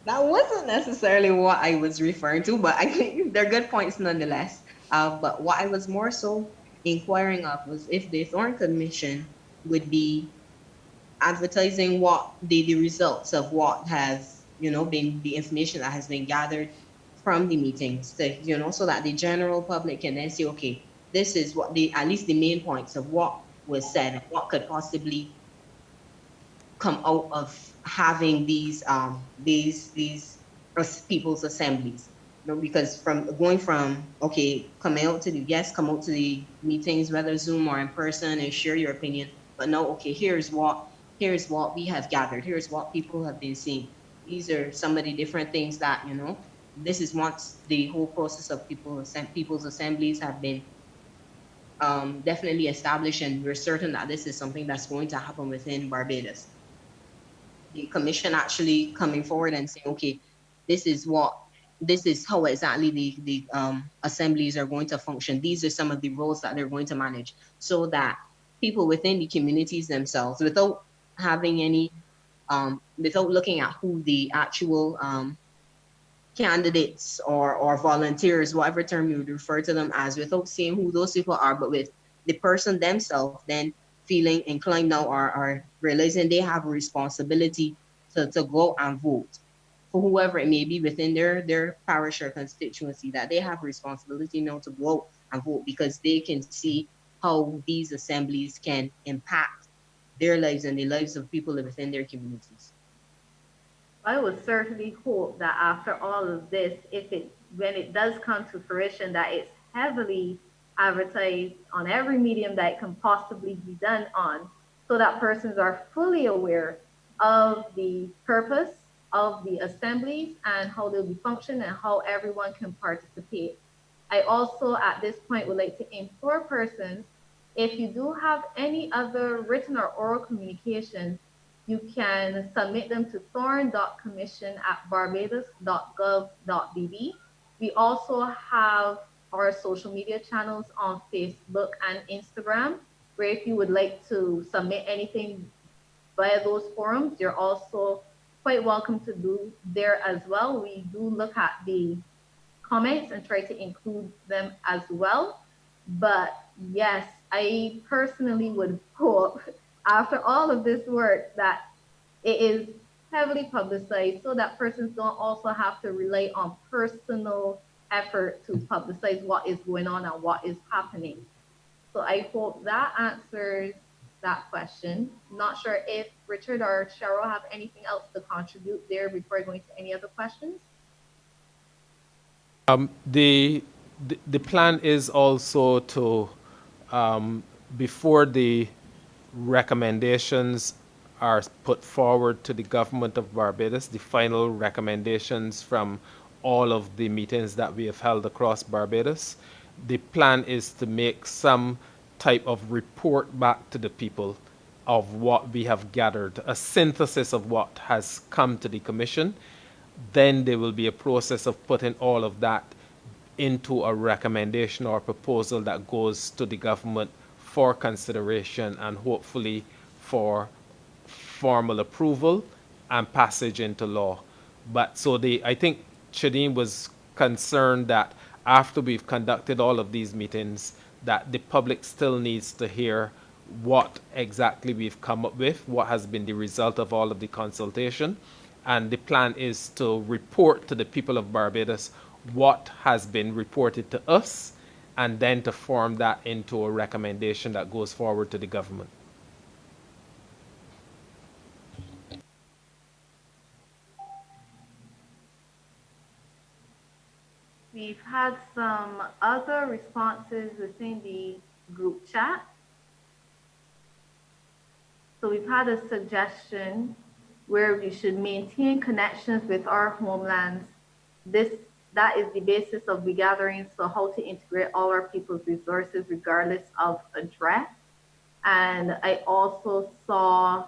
That wasn't necessarily what I was referring to, but I think they're good points nonetheless. But what I was more so inquiring of was if the Thorne Commission would be advertising what the results of what has, been the information that has been gathered from the meetings, so that the general public can then say, okay, this is what at least the main points of what was said and what could possibly come out of having these people's assemblies. Because coming out to the meetings, whether Zoom or in person, and share your opinion. But no, okay, here's what we have gathered. Here's what people have been seeing. These are some of the different things that, this is once the whole process of people's assemblies have been definitely established, and we're certain that this is something that's going to happen within Barbados. The commission actually coming forward and saying, okay, this is how exactly the assemblies are going to function. These are some of the roles that they're going to manage, so that people within the communities themselves, without having any, without looking at who the actual candidates or volunteers, whatever term you would refer to them as, without seeing who those people are, but with the person themselves then feeling inclined now or realizing they have a responsibility to go and vote for whoever it may be within their parish or constituency, that they have a responsibility now to go and vote because they can see how these assemblies can impact their lives and the lives of people within their communities.
I would certainly hope that after all of this, when it does come to fruition, that it's heavily advertised on every medium that it can possibly be done on, so that persons are fully aware of the purpose of the assemblies and how they'll be functioning and how everyone can participate. I also, at this point, would like to implore persons, if you do have any other written or oral communications, you can submit them to thorne.commission@barbados.gov.bb. We also have our social media channels on Facebook and Instagram, where if you would like to submit anything via those forums, you're also quite welcome to do there as well. We do look at the comments and try to include them as well. But yes, I personally would hope after all of this work that it is heavily publicized so that persons don't also have to rely on personal effort to publicize what is going on and what is happening. So I hope that answers that question. Not sure if Richard or Cheryl have anything else to contribute there before going to any other questions.
The plan is also to, before the recommendations are put forward to the government of Barbados, the final recommendations from all of the meetings that we have held across Barbados, the plan is to make some type of report back to the people of what we have gathered, a synthesis of what has come to the commission. Then there will be a process of putting all of that into a recommendation or proposal that goes to the government for consideration and hopefully for formal approval and passage into law. But so I think Shadeen was concerned that after we've conducted all of these meetings, that the public still needs to hear what exactly we've come up with, what has been the result of all of the consultation. And the plan is to report to the people of Barbados what has been reported to us, and then to form that into a recommendation that goes forward to the government.
We've had some other responses within the group chat. So we've had a suggestion where we should maintain connections with our homelands. That is the basis of regathering, so how to integrate all our people's resources regardless of address. And I also saw,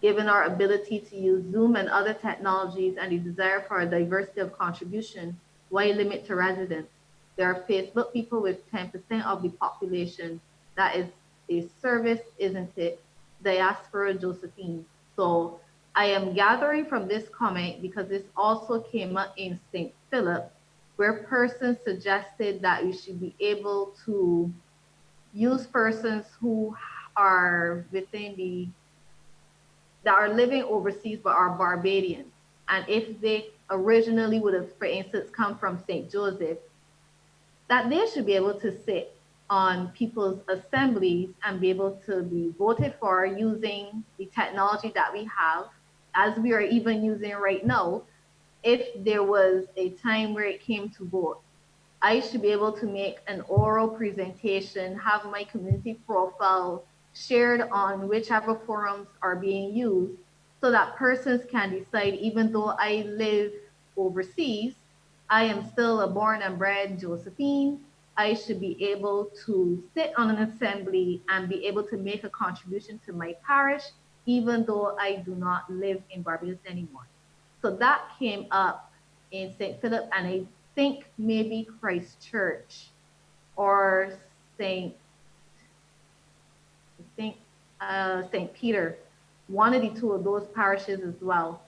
given our ability to use Zoom and other technologies and the desire for a diversity of contribution, why limit to residents? There are Facebook people with 10% of the population. That is a service, isn't it? Diaspora Josephine. So I am gathering from this comment because this also came up in St. Philip, where persons suggested that we should be able to use persons who are that are living overseas but are Barbadian. And if they originally would have, for instance, come from St. Joseph, that they should be able to sit on people's assemblies and be able to be voted for using the technology that we have, as we are even using right now. If there was a time where it came to vote, I should be able to make an oral presentation, have my community profile shared on whichever forums are being used, so that persons can decide, even though I live overseas, I am still a born and bred Josephine. I should be able to sit on an assembly and be able to make a contribution to my parish, even though I do not live in Barbados anymore. So that came up in St. Philip, and I think maybe Christchurch or St. Peter, one of the two of those parishes as well,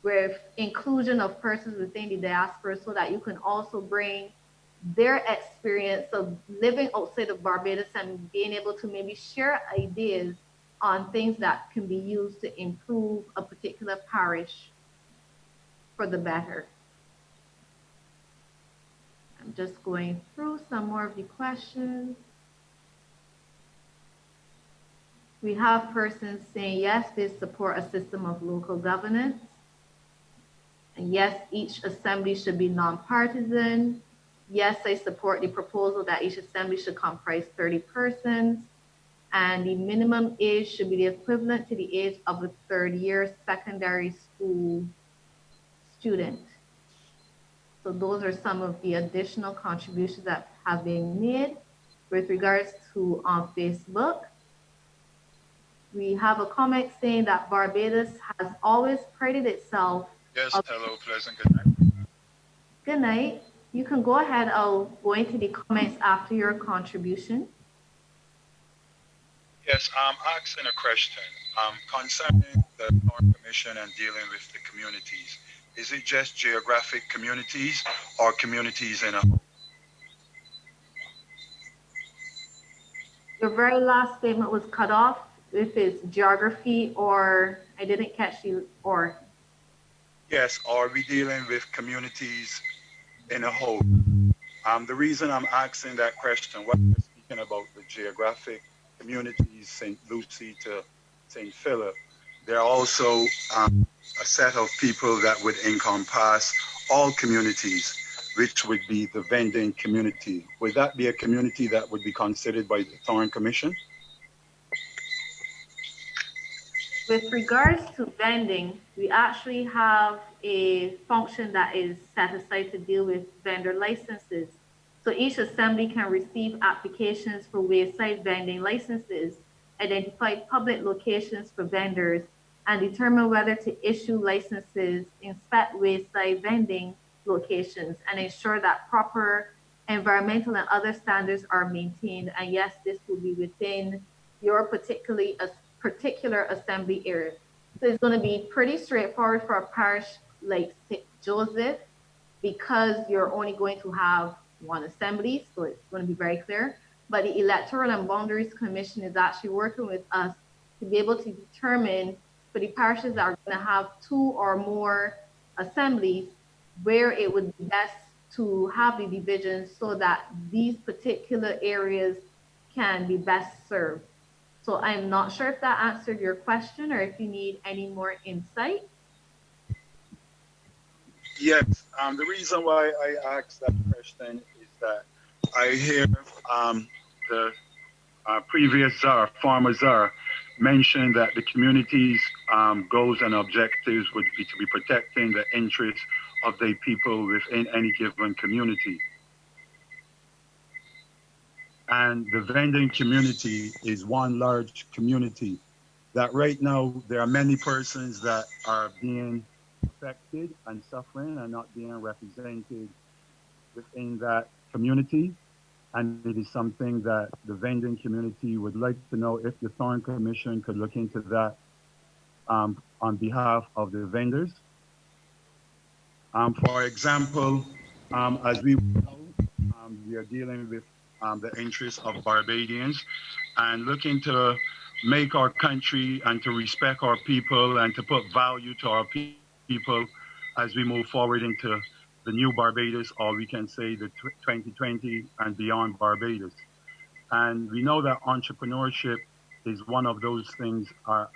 with inclusion of persons within the diaspora, so that you can also bring their experience of living outside of Barbados and being able to maybe share ideas on things that can be used to improve a particular parish for the better. I'm just going through some more of the questions. We have persons saying, yes, they support a system of local governance. And yes, each assembly should be non-partisan. Yes, I support the proposal that each assembly should comprise 30 persons. And the minimum age should be the equivalent to the age of a third-year secondary school student. So those are some of the additional contributions that have been made. With regards to on Facebook, we have a comment saying that Barbados has always prided itself.
Yes, hello, pleasant good night.
Good night. You can go ahead. I'll go into the comments after your contribution.
Yes, I'm asking a question concerning the Thorne Commission and dealing with the communities. Is it just geographic communities or communities in a whole?
Your very last statement was cut off. If it's geography or I didn't catch you or.
Yes, are we dealing with communities in a whole? The reason I'm asking that question, what you're speaking about the geographic communities, St. Lucie to St. Philip, there are also a set of people that would encompass all communities, which would be the vending community. Would that be a community that would be considered by the Thorne Commission?
With regards to vending, we actually have a function that is set aside to deal with vendor licenses. So each assembly can receive applications for wayside vending licenses, identify public locations for vendors, and determine whether to issue licenses, inspect wayside vending locations, and ensure that proper environmental and other standards are maintained. And yes, this will be within your particular assembly area. So it's going to be pretty straightforward for a parish like St. Joseph because you're only going to have one assembly, so it's going to be very clear. But the Electoral and Boundaries Commission is actually working with us to be able to determine for the parishes that are going to have 2 or more assemblies where it would be best to have the divisions so that these particular areas can be best served. So I'm not sure if that answered your question or if you need any more insight.
Yes, the reason why I asked that question is that I hear the previous czar, former czar, mentioned that the community's goals and objectives would be to be protecting the interests of the people within any given community. And the vending community is one large community that right now there are many persons that are being affected and suffering and not being represented within that community. And it is something that the vending community would like to know if the Thorne Commission could look into that on behalf of the vendors. For example, as we know, we are dealing with the interests of Barbadians and looking to make our country and to respect our people and to put value to our people as we move forward into the new Barbados, or we can say the 2020 and beyond Barbados. And we know that entrepreneurship is one of those things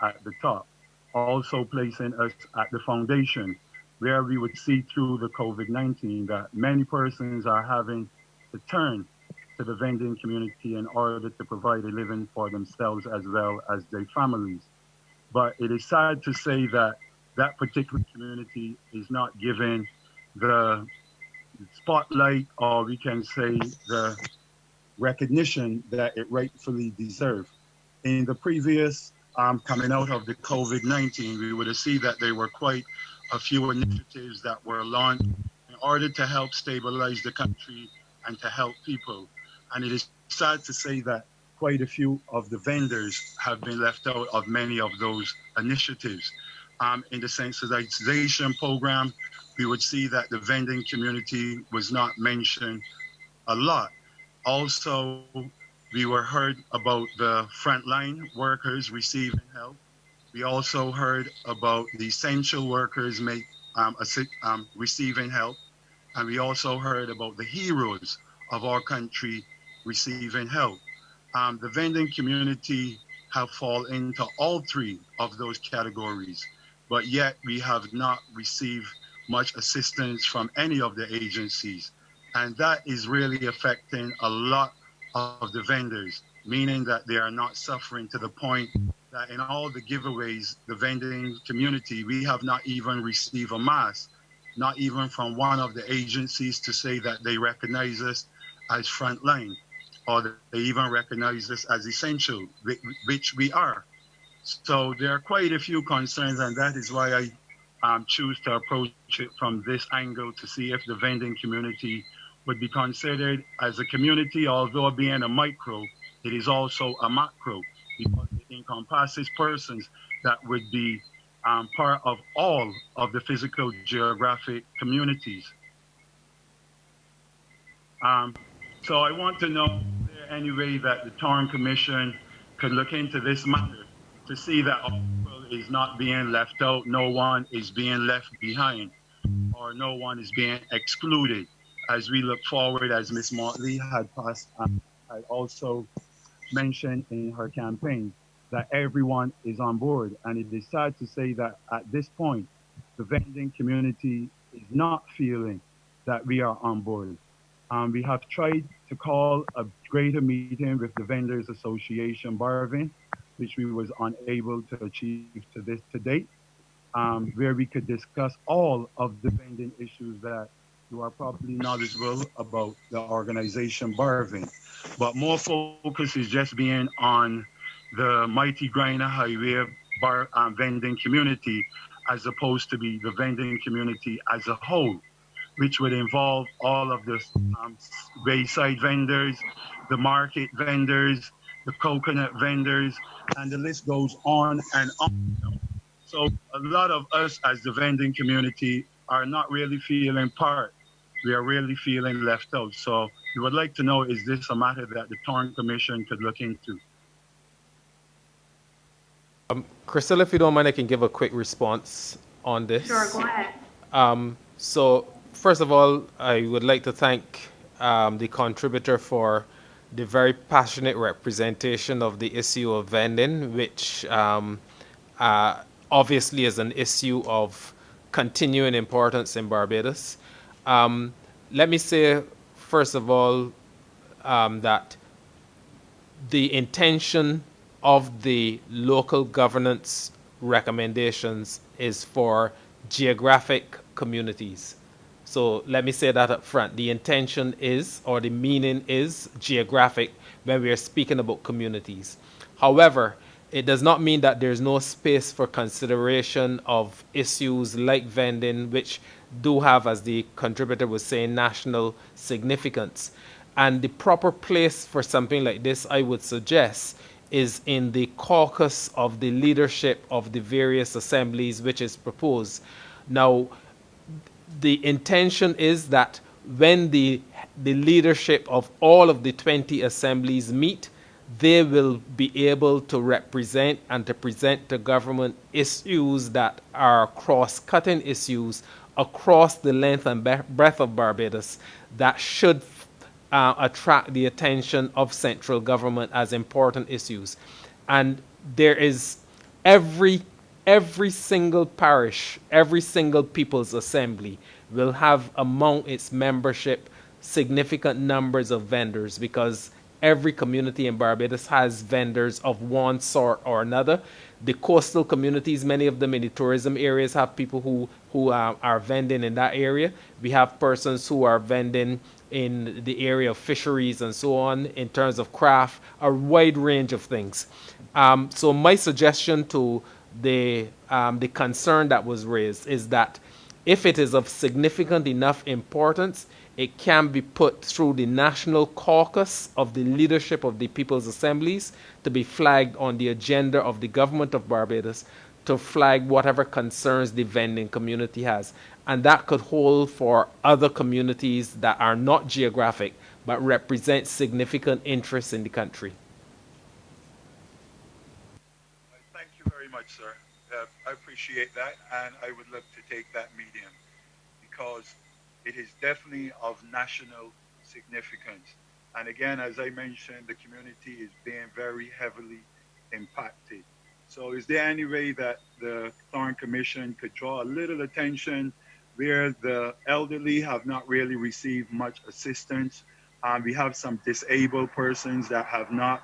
at the top, also placing us at the foundation where we would see through the COVID-19 that many persons are having to turn to the vending community in order to provide a living for themselves as well as their families. But it is sad to say that that particular community is not given the spotlight, or we can say the recognition that it rightfully deserves. In the previous coming out of the COVID-19, we would have seen that there were quite a few initiatives that were launched in order to help stabilize the country and to help people. And it is sad to say that quite a few of the vendors have been left out of many of those initiatives. In the sensitization program, we would see that the vending community was not mentioned a lot. Also, we were heard about the frontline workers receiving help. We also heard about the essential workers receiving help. And we also heard about the heroes of our country receiving help. The vending community have fallen into all 3 of those categories, but yet we have not received much assistance from any of the agencies. And that is really affecting a lot of the vendors, meaning that they are not suffering to the point that in all the giveaways, the vending community, we have not even received a mask, not even from one of the agencies to say that they recognize us as frontline, or they even recognize us as essential, which we are. So there are quite a few concerns, and that is why I choose to approach it from this angle to see if the vending community would be considered as a community, although being a micro, it is also a macro because it encompasses persons that would be part of all of the physical geographic communities. So I want to know if there any way that the Thorne Commission could look into this matter to see that our people is not being left out, no one is being left behind, or no one is being excluded. As we look forward, as Ms. Motley had also mentioned in her campaign, that everyone is on board. And it is sad to say that at this point, the vending community is not feeling that we are on board. We have tried to call a greater meeting with the Vendors Association, Barvin, which we was unable to achieve to date, where we could discuss all of the vending issues that you are probably knowledgeable about the organization Barvin. But more focus is just being on the mighty Grinder Highway bar vending community as opposed to be the vending community as a whole, which would involve all of the wayside vendors, the market vendors, the coconut vendors, and the list goes on and on. So a lot of us as the vending community are not really feeling part. We are really feeling left out. So we would like to know, is this a matter that the Thorne Commission could look into?
Crystal, if you don't mind, I can give a quick response on this.
Sure, go ahead.
So, first of all, I would like to thank the contributor for the very passionate representation of the issue of vending, which obviously is an issue of continuing importance in Barbados. Let me say, first of all, that the intention of the local governance recommendations is for geographic communities. So let me say that up front. The intention is, or the meaning is, geographic when we are speaking about communities. However, it does not mean that there's no space for consideration of issues like vending, which do have, as the contributor was saying, national significance. And the proper place for something like this, I would suggest, is in the caucus of the leadership of the various assemblies which is proposed. Now, the intention is that when the leadership of all of the 20 assemblies meet, they will be able to represent and to present to government issues that are cross-cutting issues across the length and breadth of Barbados that should attract the attention of central government as important issues. And there is every single parish, every single people's assembly will have among its membership significant numbers of vendors, because every community in Barbados has vendors of one sort or another. The coastal communities, many of them in the tourism areas, have people who are vending in that area. We have persons who are vending in the area of fisheries and so on, in terms of craft, a wide range of things. So my suggestion to the concern that was raised is that if it is of significant enough importance, it can be put through the national caucus of the leadership of the People's Assemblies to be flagged on the agenda of the government of Barbados, to flag whatever concerns the vending community has. And that could hold for other communities that are not geographic but represent significant interests in the country.
Thank you very much, sir. I appreciate that, and I would love to take that medium because it is definitely of national significance. And again, as I mentioned, the community is being very heavily impacted. So is there any way that the Thorne Commission could draw a little attention where the elderly have not really received much assistance? We have some disabled persons that have not,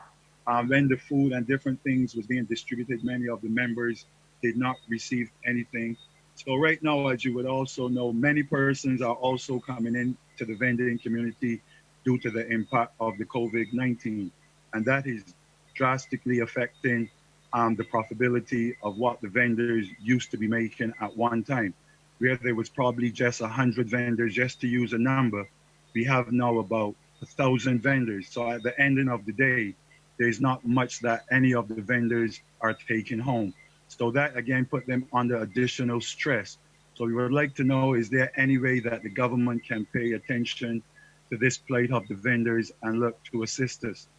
when the food and different things was being distributed, many of the members did not receive anything. So right now, as you would also know, many persons are also coming in to the vending community due to the impact of the COVID-19. And that is drastically affecting the profitability of what the vendors used to be making at one time. Where there was probably just 100 vendors, just to use a number, we have now about 1,000 vendors. So at the ending of the day, there's not much that any of the vendors are taking home. So that again put them under additional stress. So we would like to know, is there any way that the government can pay attention to this plight of the vendors and look to assist us?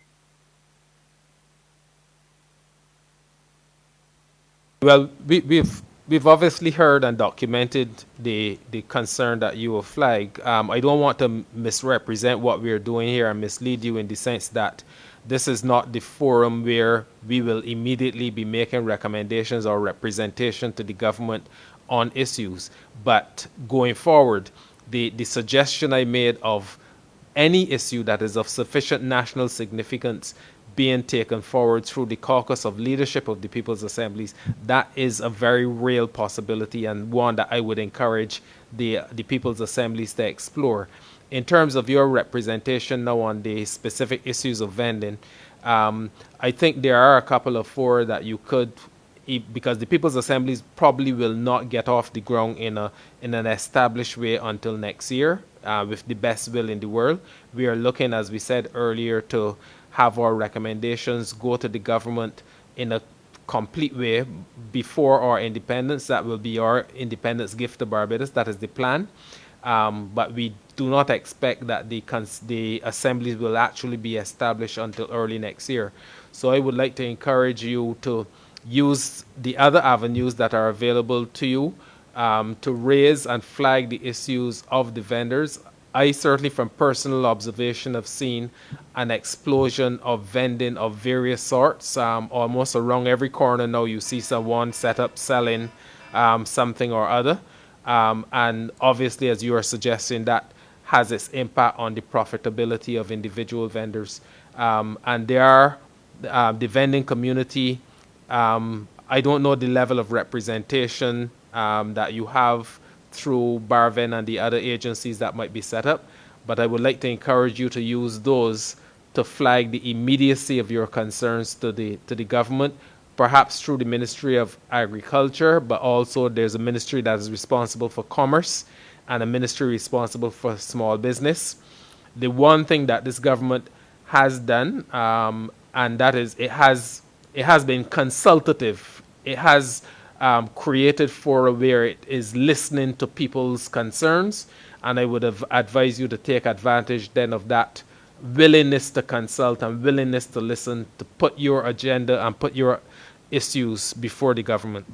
Well, we've obviously heard and documented the concern that you will flag. I don't want to misrepresent what we're doing here and mislead you in the sense that this is not the forum where we will immediately be making recommendations or representation to the government on issues. But going forward, the suggestion I made of any issue that is of sufficient national significance being taken forward through the caucus of leadership of the People's Assemblies, that is a very real possibility and one that I would encourage the People's Assemblies to explore. In terms of your representation now on the specific issues of vending, I think there are a couple of four that you could, because the People's Assemblies probably will not get off the ground in an established way until next year, with the best will in the world. We are looking, as we said earlier, to have our recommendations go to the government in a complete way before our independence. That will be our independence gift to Barbados. That is the plan. But we do not expect that the assemblies will actually be established until early next year. So I would like to encourage you to use the other avenues that are available to you to raise and flag the issues of the vendors. I certainly, from personal observation, have seen an explosion of vending of various sorts. Almost around every corner now you see someone set up selling something or other. And obviously, as you are suggesting, that has its impact on the profitability of individual vendors. And there are the vending community. I don't know the level of representation that you have through Barven and the other agencies that might be set up, but I would like to encourage you to use those to flag the immediacy of your concerns to the government, perhaps through the Ministry of Agriculture, but also there's a ministry that is responsible for commerce and a ministry responsible for small business. The one thing that this government has done, and that is it has been consultative. It has created for where it is listening to people's concerns, and I would have advised you to take advantage then of that willingness to consult and willingness to listen, to put your agenda and put your issues before the government.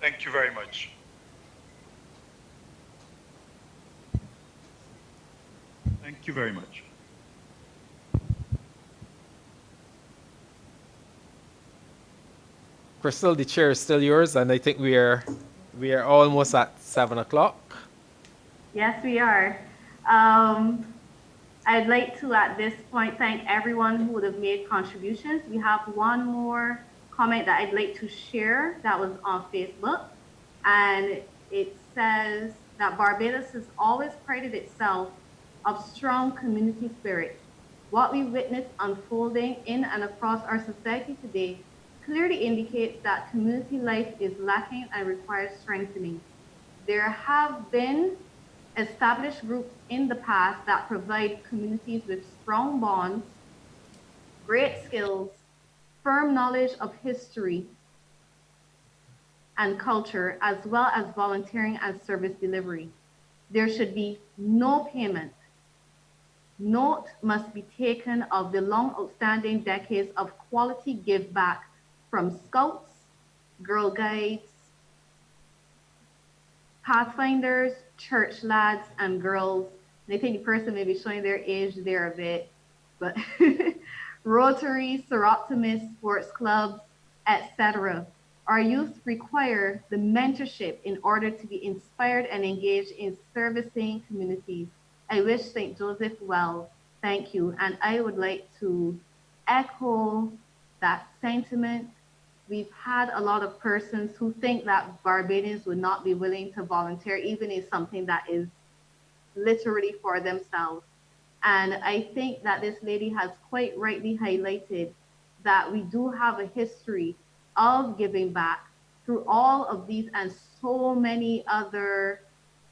Thank you very much. Thank you very much.
Crystal, the chair is still yours, and I think we are almost at 7 o'clock.
Yes, we are. I'd like to, at this point, thank everyone who would have made contributions. We have one more comment that I'd like to share that was on Facebook, and it says that Barbados has always prided itself of strong community spirit. What we witness unfolding in and across our society today clearly indicates that community life is lacking and requires strengthening. There have been established groups in the past that provide communities with strong bonds, great skills, firm knowledge of history and culture, as well as volunteering and service delivery. There should be no payment. Note must be taken of the long outstanding decades of quality give back from Scouts, Girl Guides, Pathfinders, church lads and girls. And I think the person may be showing their age there a bit, but Rotary, Seroptimus, sports clubs, etc. Our youth require the mentorship in order to be inspired and engaged in servicing communities. I wish St. Joseph well. Thank you. And I would like to echo that sentiment. We've had a lot of persons who think that Barbadians would not be willing to volunteer, even in something that is literally for themselves. And I think that this lady has quite rightly highlighted that we do have a history of giving back through all of these and so many other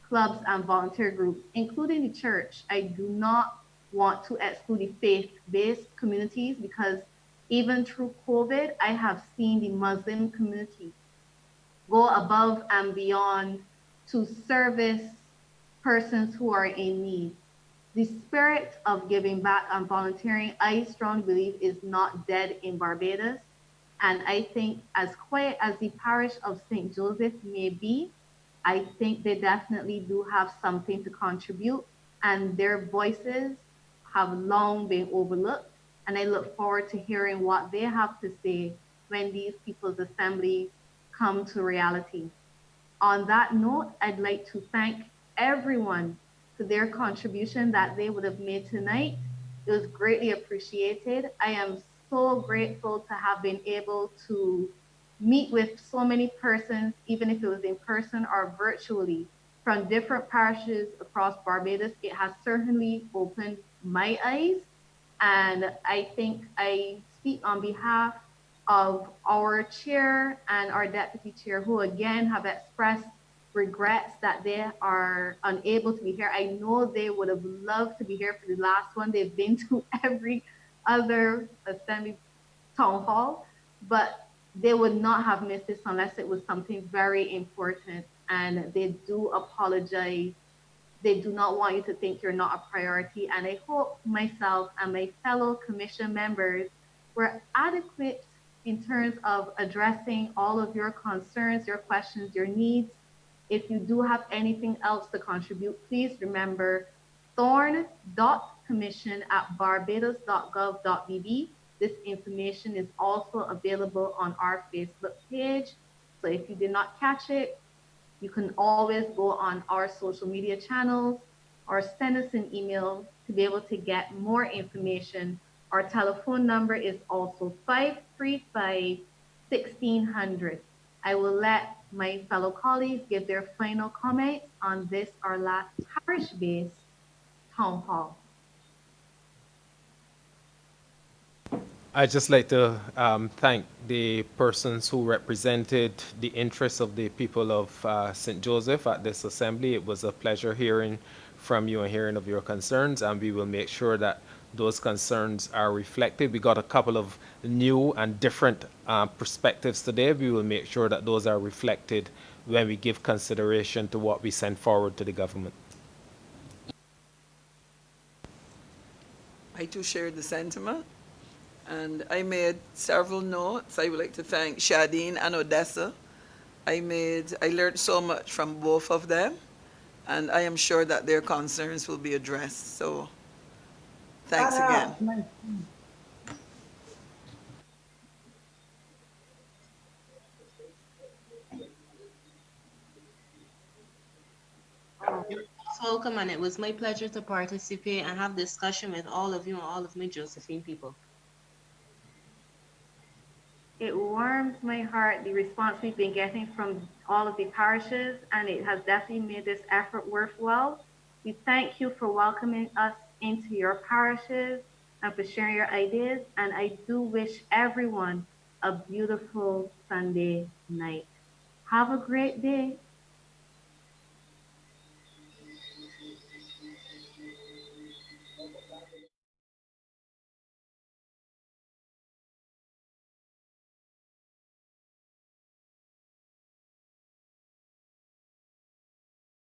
clubs and volunteer groups, including the church. I do not want to exclude the faith-based communities, because even through COVID, I have seen the Muslim community go above and beyond to service persons who are in need. The spirit of giving back and volunteering, I strongly believe, is not dead in Barbados. And I think as quiet as the parish of St. Joseph may be, I think they definitely do have something to contribute, and their voices have long been overlooked. And I look forward to hearing what they have to say when these people's assemblies come to reality. On that note, I'd like to thank everyone for their contribution that they would have made tonight. It was greatly appreciated. I am so grateful to have been able to meet with so many persons, even if it was in person or virtually, from different parishes across Barbados. It has certainly opened my eyes. And I think I speak on behalf of our chair and our deputy chair, who again have expressed regrets that they are unable to be here. I know they would have loved to be here for the last one. They've been to every other assembly town hall, but they would not have missed this unless it was something very important. And they do apologize. They do not want you to think you're not a priority. And I hope myself and my fellow commission members were adequate in terms of addressing all of your concerns, your questions, your needs. If you do have anything else to contribute, please remember thorne.commission@barbados.gov.bb. This information is also available on our Facebook page. So if you did not catch it, you can always go on our social media channels or send us an email to be able to get more information. Our telephone number is also 535-1600. I will let my fellow colleagues give their final comments on this, our last parish-based town hall.
I'd just like to thank the persons who represented the interests of the people of St. Joseph at this assembly. It was a pleasure hearing from you and hearing of your concerns, and we will make sure that those concerns are reflected. We got a couple of new and different perspectives today. We will make sure that those are reflected when we give consideration to what we send forward to the government.
I too shared the sentiment, and I made several notes. I would like to thank Shadeen and Odessa. I learned so much from both of them, and I am sure that their concerns will be addressed. So thanks again.
Welcome, and it was my pleasure to participate and have discussion with all of you and all of my Josephine people.
It warms my heart, the response we've been getting from all of the parishes, and it has definitely made this effort worthwhile. We thank you for welcoming us into your parishes and for sharing your ideas. And I do wish everyone a beautiful Sunday night. Have a great day.